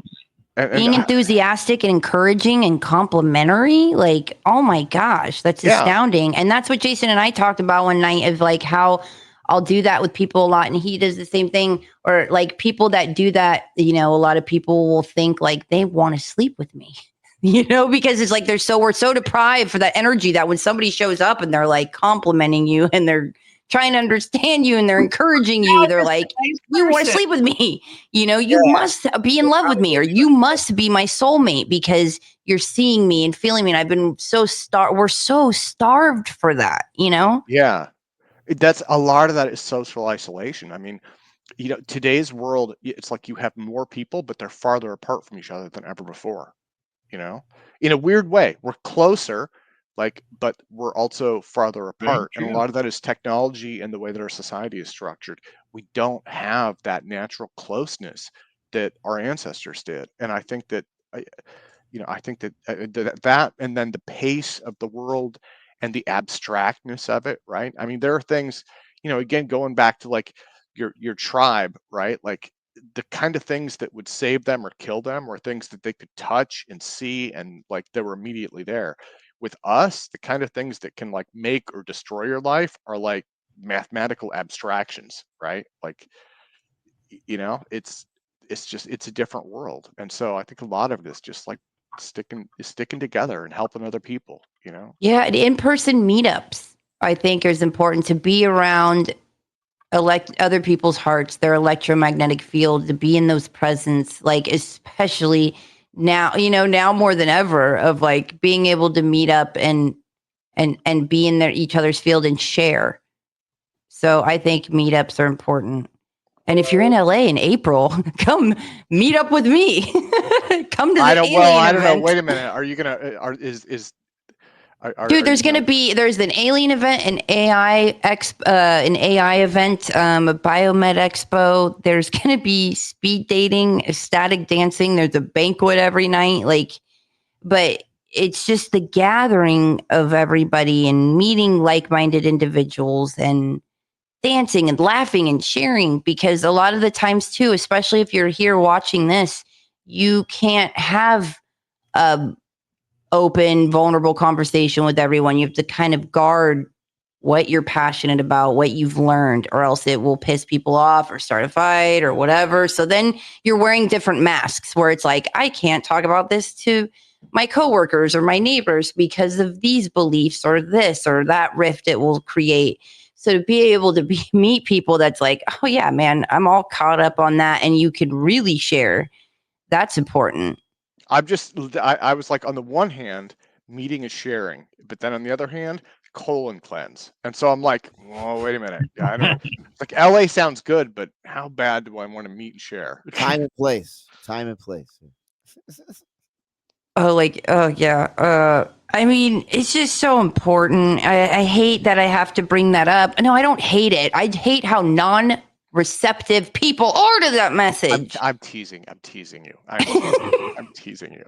being enthusiastic and encouraging and complimentary, like, oh my gosh, that's astounding. And that's what Jason and I talked about one night, of like how I'll do that with people a lot, and he does the same thing. Or like, people that do that, a lot of people will think like they want to sleep with me, because it's like we're so deprived for that energy, that when somebody shows up and they're like complimenting you and they're trying to understand you and they're encouraging you, they're like, you want to sleep with me, you must be in love with me, or you must be my soulmate because you're seeing me and feeling me. And I've been we're so starved for that, Yeah, that's a lot of that is social isolation. I mean, today's world, it's like you have more people, but they're farther apart from each other than ever before. In a weird way, we're closer, but we're also farther apart. And a lot of that is technology and the way that our society is structured. We don't have that natural closeness that our ancestors did. And I think that, that, and then the pace of the world and the abstractness of it, right? I mean, there are things, again, going back to like your tribe, right? Like, the kind of things that would save them or kill them were things that they could touch and see, and like, they were immediately there. With us, the kind of things that can like make or destroy your life are like mathematical abstractions, right? Like, it's a different world. And so I think a lot of this just like sticking together and helping other people. Yeah, and in-person meetups, I think, is important, to be around other people's hearts, their electromagnetic field, to be in those presence, like, especially now, now more than ever, of like being able to meet up and be in each other's field and share. So I think meetups are important. And if you're in LA in April, come meet up with me. Come to the alien event. Know. Wait a minute. Are you gonna? Dude, there's an alien event, an AI event, a biomed expo. There's gonna be speed dating, ecstatic dancing. There's a banquet every night. But it's just the gathering of everybody and meeting like-minded individuals and dancing and laughing and sharing. Because a lot of the times too, especially if you're here watching this, you can't have open, vulnerable conversation with everyone. You have to kind of guard what you're passionate about, what you've learned, or else it will piss people off or start a fight or whatever. So then you're wearing different masks, where it's like, I can't talk about this to my coworkers or my neighbors because of these beliefs or this or that rift it will create. So to be able to meet people that's like, oh yeah, man, I'm all caught up on that, and you could really share, that's important. I was like, on the one hand, meeting is sharing, but then on the other hand, colon cleanse. And so I'm like, oh, wait a minute. I don't know. Like, LA sounds good, but how bad do I want to meet and share? Time and place. Oh yeah. I mean, it's just so important. I hate that I have to bring that up. No, I don't hate it. I hate how non-receptive people are to that message. I'm teasing you. I'm teasing you.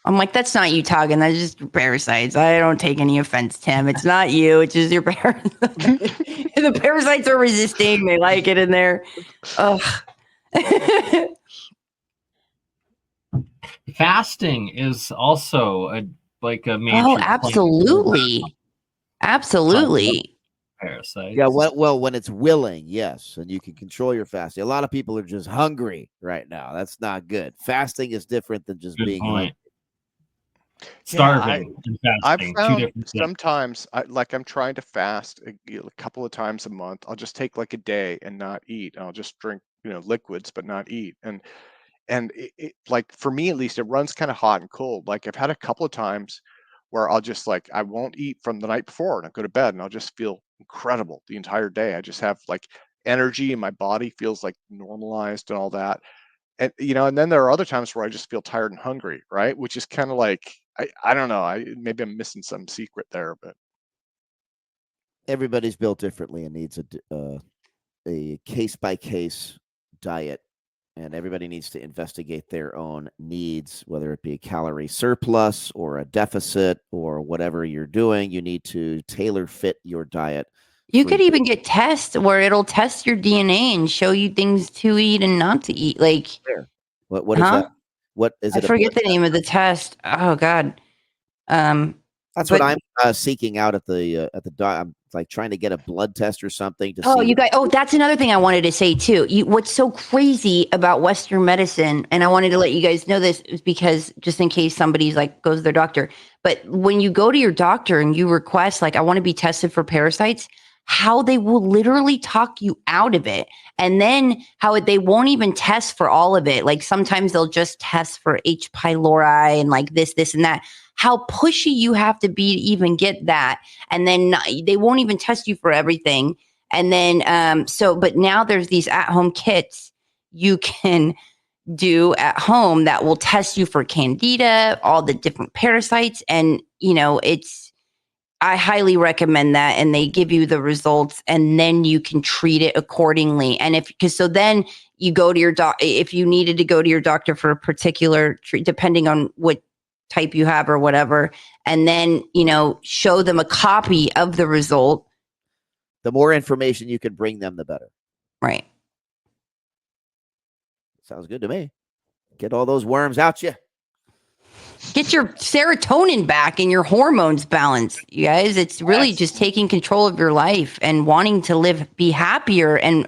I'm like, that's not you talking. That's just parasites. I don't take any offense, Tim. It's not you. It's just your parasites. The parasites are resisting. They like it in there. Ugh. Fasting is also a major. Oh, absolutely. Absolutely. Parasites. Yeah, well, when it's willing, yes, and you can control your fasting. A lot of people are just hungry right now. That's not good. Fasting is different than just being hungry. starving and I've fasting, two found different things. sometimes I'm trying to fast a couple of times a month. I'll just take like a day and not eat. I'll just drink, liquids, but not eat. And it like for me at least, it runs kind of hot and cold. Like I've had a couple of times where I'll just like I won't eat from the night before and I'll go to bed and I'll just feel incredible the entire day. I just have like energy and my body feels like normalized and all that. And then there are other times where I just feel tired and hungry, right? Which is kind of like I don't know. Maybe I'm missing some secret there, but Everybody's built differently and needs a case by case diet, and everybody needs to investigate their own needs, whether it be a calorie surplus or a deficit or whatever you're doing. You need to tailor fit your diet. You could even get tests where it'll test your DNA and show you things to eat and not to eat. Like, what is that? What is it? I forget the name of the test. Oh God. That's what I'm seeking out at the I'm like trying to get a blood test or something to see. You guys. Oh, that's another thing I wanted to say too. What's so crazy about Western medicine, and I wanted to let you guys know this, is because just in case somebody's like goes to their doctor, but when you go to your doctor and you request like I want to be tested for parasites, how they will literally talk you out of it, and then how they won't even test for all of it. Like sometimes they'll just test for H. pylori and like this, and that. How pushy you have to be to even get that. And then they won't even test you for everything. And then, but now there's these at-home kits you can do at home that will test you for candida, all the different parasites. And, I highly recommend that. And they give you the results and then you can treat it accordingly. And so then you go to your doctor, if you needed to go to your doctor for a particular treat, depending on what type you have or whatever, and then show them a copy of the result. The more information you can bring them, the better. Right. Sounds good to me. Get all those worms out you. Get your serotonin back and your hormones balanced, you guys. It's really just taking control of your life and wanting to be happier, and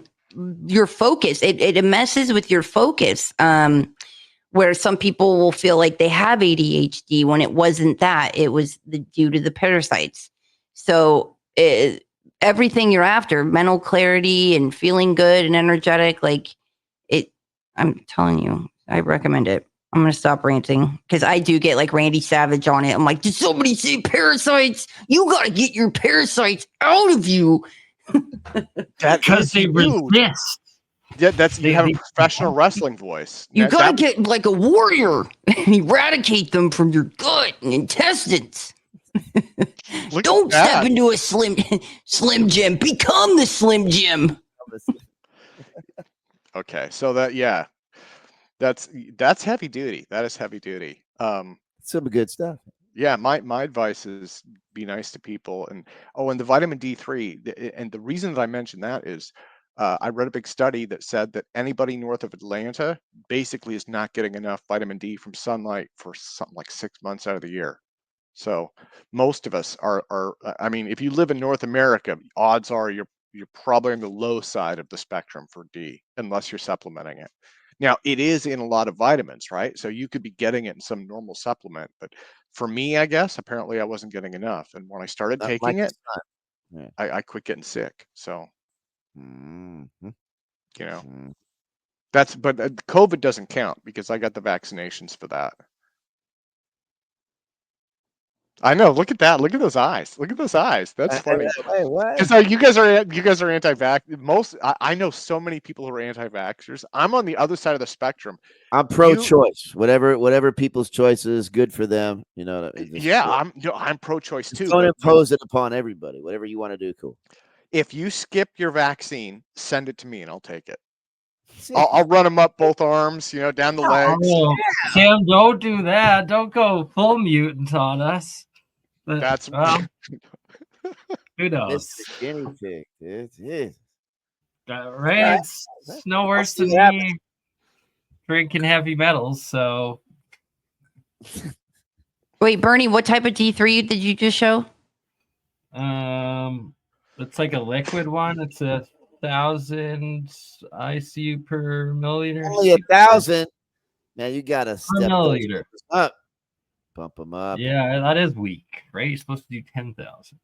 your focus. It messes with your focus. Where some people will feel like they have ADHD when it wasn't that. It was due to the parasites. So everything you're after, mental clarity and feeling good and energetic, I'm telling you, I recommend it. I'm going to stop ranting because I do get like Randy Savage on it. I'm like, did somebody say parasites? You got to get your parasites out of you. Because they resist. Yeah, you have a professional wrestling voice. You gotta get like a warrior and eradicate them from your gut and intestines. Don't step into a Slim Jim. Become the Slim Jim. Okay, so that's heavy duty. That is heavy duty. Some good stuff. Yeah, my advice is be nice to people, and the vitamin D3, and the reason that I mentioned that is I read a big study that said that anybody north of Atlanta basically is not getting enough vitamin D from sunlight for something like 6 months out of the year. So most of us are I mean, if you live in North America, odds are you're probably on the low side of the spectrum for D, unless you're supplementing it. Now, it is in a lot of vitamins, right? So you could be getting it in some normal supplement, but for me, I guess, apparently I wasn't getting enough. And when I started taking it, I quit getting sick. So, but COVID doesn't count because I got the vaccinations for that. I know. Look at that. Look at those eyes. Look at those eyes. That's funny. Because you guys are anti-vax. I know so many people who are anti-vaxxers. I'm on the other side of the spectrum. I'm pro-choice. Whatever people's choice is good for them. I'm pro-choice too. Don't impose it upon everybody. Whatever you want to do, cool. If you skip your vaccine, send it to me and I'll take it. I'll run them up both arms, down the legs. Oh, Sam, don't do that. Don't go full mutant on us. That's who knows? Guinea pig. Right? It's no worse than me drinking heavy metals. So, wait, Bernie, what type of D3 did you just show? It's like a liquid one. It's 1,000 ICU per milliliter. Only 1,000. Now you gotta step milliliter up. Bump them up. Yeah, that is weak, right? You're supposed to do 10,000.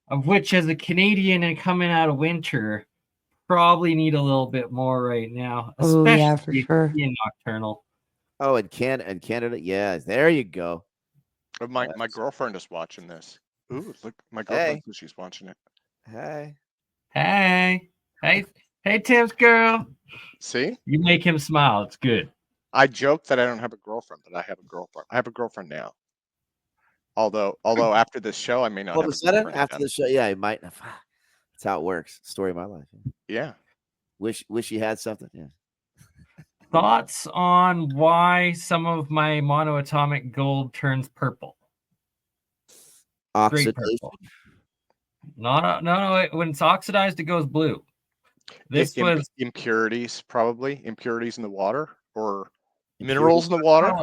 Of which, as a Canadian and coming out of winter, probably need a little bit more right now. Oh, Especially yeah, for sure. in Nocturnal. Oh, and Canada. Yeah, there you go. My girlfriend is watching this. Ooh, look, my girlfriend says she's watching it. Hey. Hey, Tim's girl. See? You make him smile. It's good. I joke that I don't have a girlfriend, but I have a girlfriend. I have a girlfriend now. Although after this show, I may not All have of a a sudden, girlfriend after again. the show, yeah, you might. That's how it works. Story of my life. Yeah. Wish you had something. Yeah. Thoughts on why some of my monoatomic gold turns purple? Straight Oxidation. purple. No. When it's oxidized, it goes blue. This was impurities, probably impurities in the water or minerals in the water.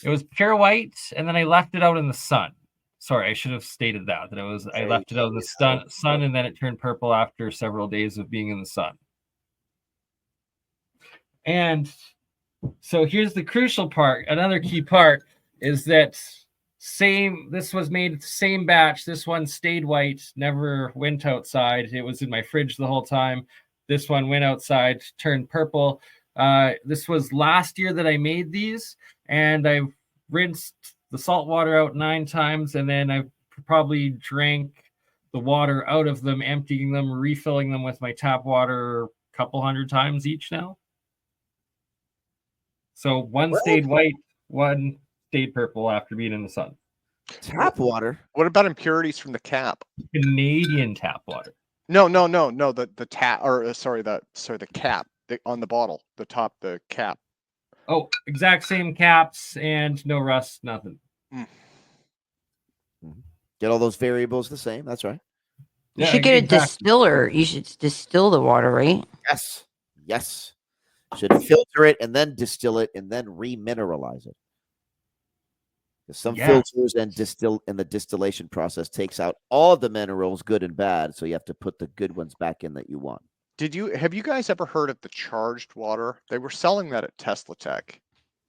It was pure white, and then I left it out in the sun. Sorry, I should have stated that it was. I left it out in the sun, and then it turned purple after several days of being in the sun. And so here's the crucial part. Another key part is that this was made the same batch. This one stayed white, never went outside. It was in my fridge the whole time. This one went outside, turned purple. This was last year that I made these, and I rinsed the salt water out 9 times, and then I probably drank the water out of them, emptying them, refilling them with my tap water a couple hundred times each now. So one stayed white, one stayed purple after being in the sun. Tap water. What about impurities from the cap? Canadian tap water. No. The tap, or the cap on the bottle, the top, the cap. Oh, exact same caps and no rust, nothing. Get all those variables the same. That's right. You should get a distiller. You should distill the water, right? Yes. Should filter it and then distill it and then remineralize it. Some filters and the distillation process takes out all the minerals, good and bad. So you have to put the good ones back in that you want. Have you guys ever heard of the charged water? They were selling that at Tesla Tech.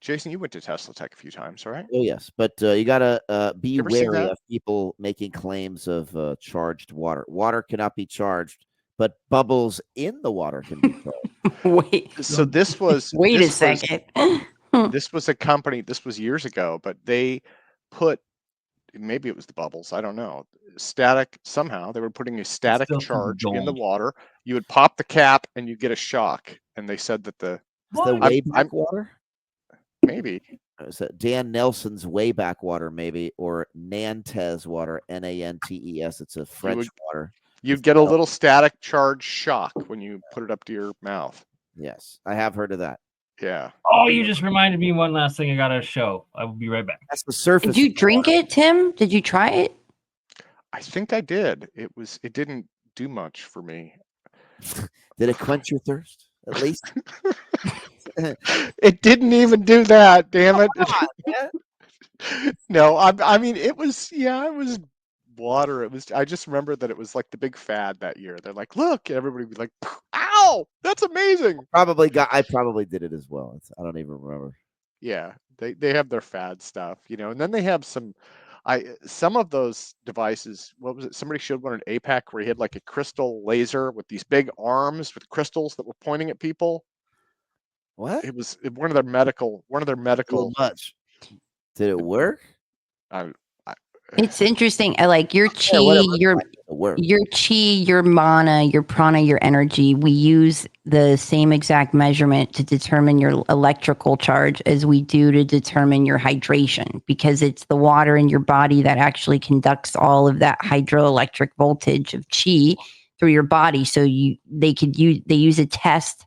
Jason, you went to Tesla Tech a few times, right? Oh yes, but you gotta be wary of people making claims of charged water. Water cannot be charged, but bubbles in the water can be charged. Wait. So this was. Wait a second. This was a company. This was years ago, but they put. Maybe it was the bubbles. I don't know. Static. Somehow they were putting a static charge in the water. You would pop the cap and you get a shock. And they said that the Wayback water. Maybe. Is that Dan Nelson's Wayback water, maybe, or Nantes water, Nantes. It's a French water. You'd get a little static charge shock when you put it up to your mouth. Yes, I have heard of that. Yeah. Oh, you just reminded me one last thing I got to show. I will be right back. That's the surface. Did you drink it, Tim? Did you try it? I think I did. It didn't do much for me. Did it quench your thirst? At least. It didn't even do that. Damn it. No, I mean it was water. I just remember that it was like the big fad that year. They're like, look, everybody would be like, ow, that's amazing. I probably did it as well. I don't even remember. Yeah, they have their fad stuff, and then they have some of those devices. What was it? Somebody showed one at APAC where he had like a crystal laser with these big arms with crystals that were pointing at people. What? It was one of their medical. Much. Did it work? It's interesting. I like your chi, your chi, your mana, your prana, your energy. We use the same exact measurement to determine your electrical charge as we do to determine your hydration, because it's the water in your body that actually conducts all of that hydroelectric voltage of chi through your body. So they use a test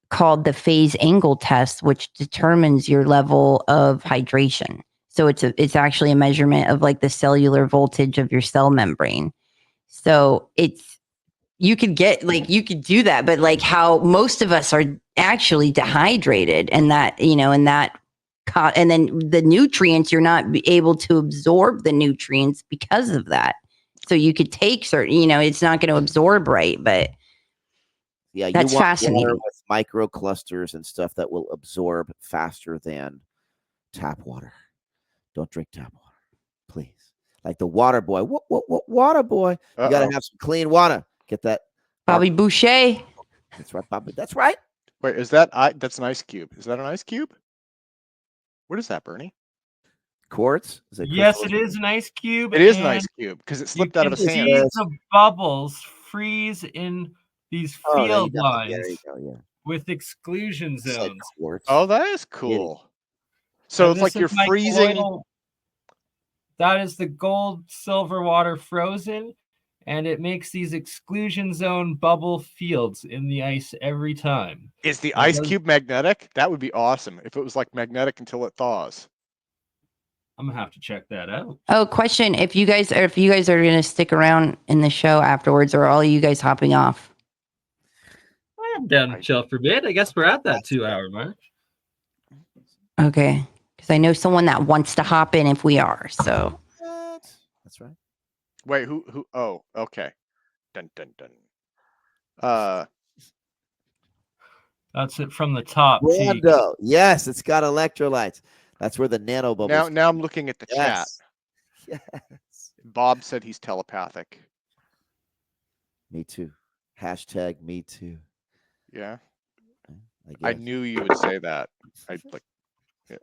called the phase angle test, which determines your level of hydration. So it's actually a measurement of like the cellular voltage of your cell membrane. So you could do that, but like how most of us are actually dehydrated, and that, and then the nutrients, you're not able to absorb the nutrients because of that. So you could take certain, it's not going to absorb right, but yeah, that's fascinating. Water with microclusters and stuff that will absorb faster than tap water. don't drink tap water, please. Like the water boy. What water boy? You got to have some clean water. Get that. Bobby Boucher. That's right, Bobby. That's right. Wait, is that that's an ice cube? Is that an ice cube? What is that, Bernie? Quartz? Yes, it is an ice cube. It is an ice cube because it slipped out of his hand. The bubbles freeze in these field lines with exclusion zones. Oh, that is cool. So it's like you're freezing. That is the gold silver water frozen, and it makes these exclusion zone bubble fields in the ice every time. Is the ice cube magnetic? That would be awesome if it was like magnetic until it thaws. I'm gonna have to check that out. Oh, question: If you guys are gonna stick around in the show afterwards, or are all you guys hopping off? I'm down to chill for a bit. I guess we're at that 2-hour mark. Okay, because I know someone that wants to hop in if we are. So that's right. Wait, who? Oh, okay. Dun dun dun. That's it from the top. Brando. Yes, it's got electrolytes. That's where the nano bubbles. Now I'm looking at the chat. Yes. Bob said he's telepathic. Me too. Hashtag me too. Yeah. I knew you would say that.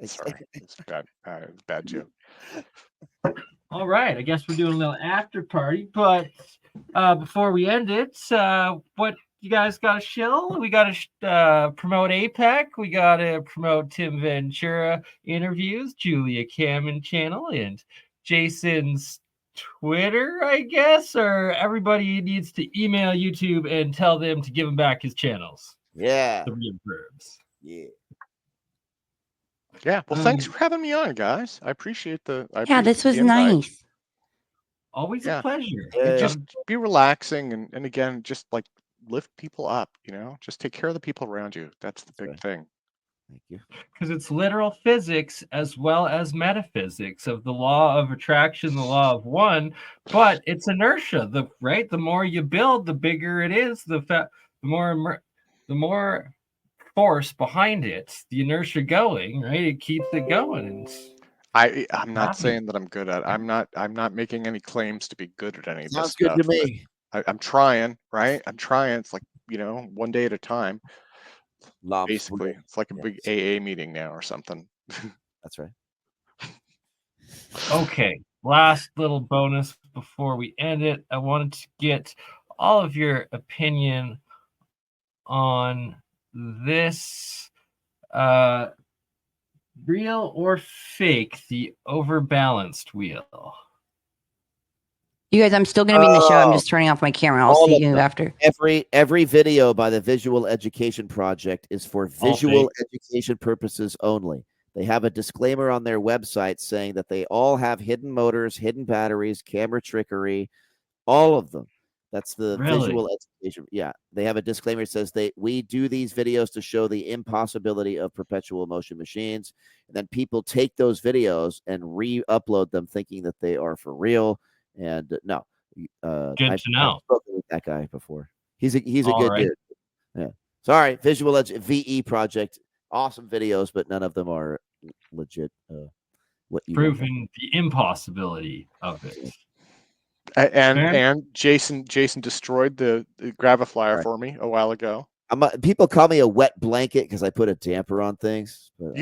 Sorry. It's bad joke. All right. I guess we're doing a little after party, but before we end it, what you guys got to shill? We got to promote APEC. We got to promote Tim Ventura interviews, Julia Kamman channel, and Jason's Twitter, I guess, or everybody needs to email YouTube and tell them to give him back his channels. Yeah. The real verbs. Yeah. Yeah. Well, thanks for having me on, guys. I appreciate this was nice. Always a pleasure. And just be relaxing and again, just like lift people up, just take care of the people around you. That's the big thing. Thank you. Because it's literal physics as well as metaphysics of the law of attraction, the law of one, but it's inertia. The more you build, the bigger it is. The more force behind it, the inertia going, right? It keeps it going. I'm not saying that I'm good at it. I'm not making any claims to be good at any of this stuff. Sounds good to me. I'm trying, right? I'm trying. It's like, one day at a time. Basically, it's like a big AA meeting now or something. That's right. Okay, last little bonus before we end it. I wanted to get all of your opinion on this. Real or fake, the overbalanced wheel? You guys, I'm still going to be in the show. I'm just turning off my camera. I'll see you after. Every video by the Visual Education Project is for visual education purposes only. They have a disclaimer on their website saying that they all have hidden motors, hidden batteries, camera trickery, all of them. That's the visual education. Yeah, they have a disclaimer that says we do these videos to show the impossibility of perpetual motion machines. And then people take those videos and re-upload them thinking that they are for real. And no, I've spoken with that guy before. He's a good dude. Yeah. Sorry, Visual VE Project, awesome videos, but none of them are legit. What you proving the impossibility of it. And Jason destroyed the Graviflyer for me a while ago. People call me a wet blanket because I put a damper on things. But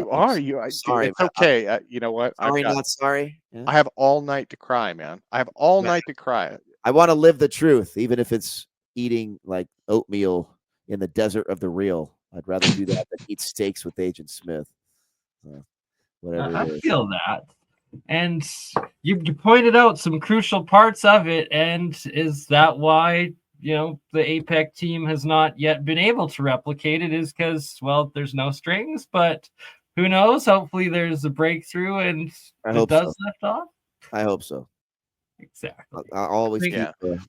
sorry. It's okay. You know what? Sorry, not sorry. Yeah. I have all night to cry, man. I have all night to cry. I want to live the truth, even if it's eating like oatmeal in the desert of the real. I'd rather do that than eat steaks with Agent Smith. Whatever. I feel that. And you pointed out some crucial parts of it. And is that why, the APEC team has not yet been able to replicate it? Is because, there's no strings, but who knows? Hopefully there's a breakthrough and it does lift off. I hope so. Exactly. I'll always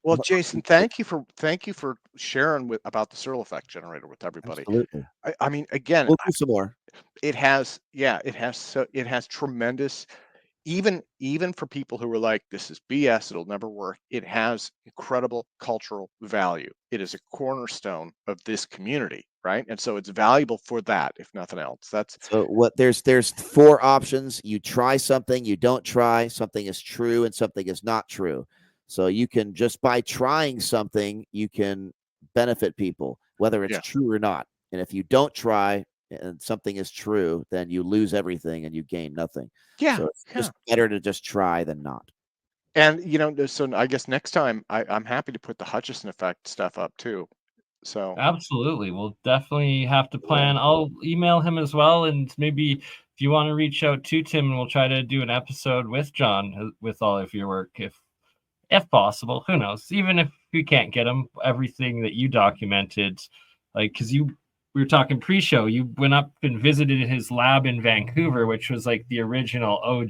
Well, Jason, thank you for sharing about the SEARL effect generator with everybody. Absolutely. I mean, again, we'll do some more. It has tremendous even for people who are like, this is BS, it'll never work, it has incredible cultural value. It is a cornerstone of this community, right? And so it's valuable for that, if nothing else. That's So what there's 4 options. You try something, you don't try, something is true and something is not true. So you can, just by trying something, you can benefit people, whether it's Yeah. true or not. And if you don't try and something is true, then you lose everything and you gain nothing. yeah, So it's yeah. just better to just try than not. And so I guess next time I'm happy to put the Hutchison effect stuff up too. So Absolutely. We'll definitely have to plan. I'll email him as well. And maybe if you want to reach out to Tim, we'll try to do an episode with John with all of your work, if possible. Who knows? Even if we can't get him, everything that you documented, like, because we were talking pre-show, you went up and visited his lab in Vancouver, which was like the original OG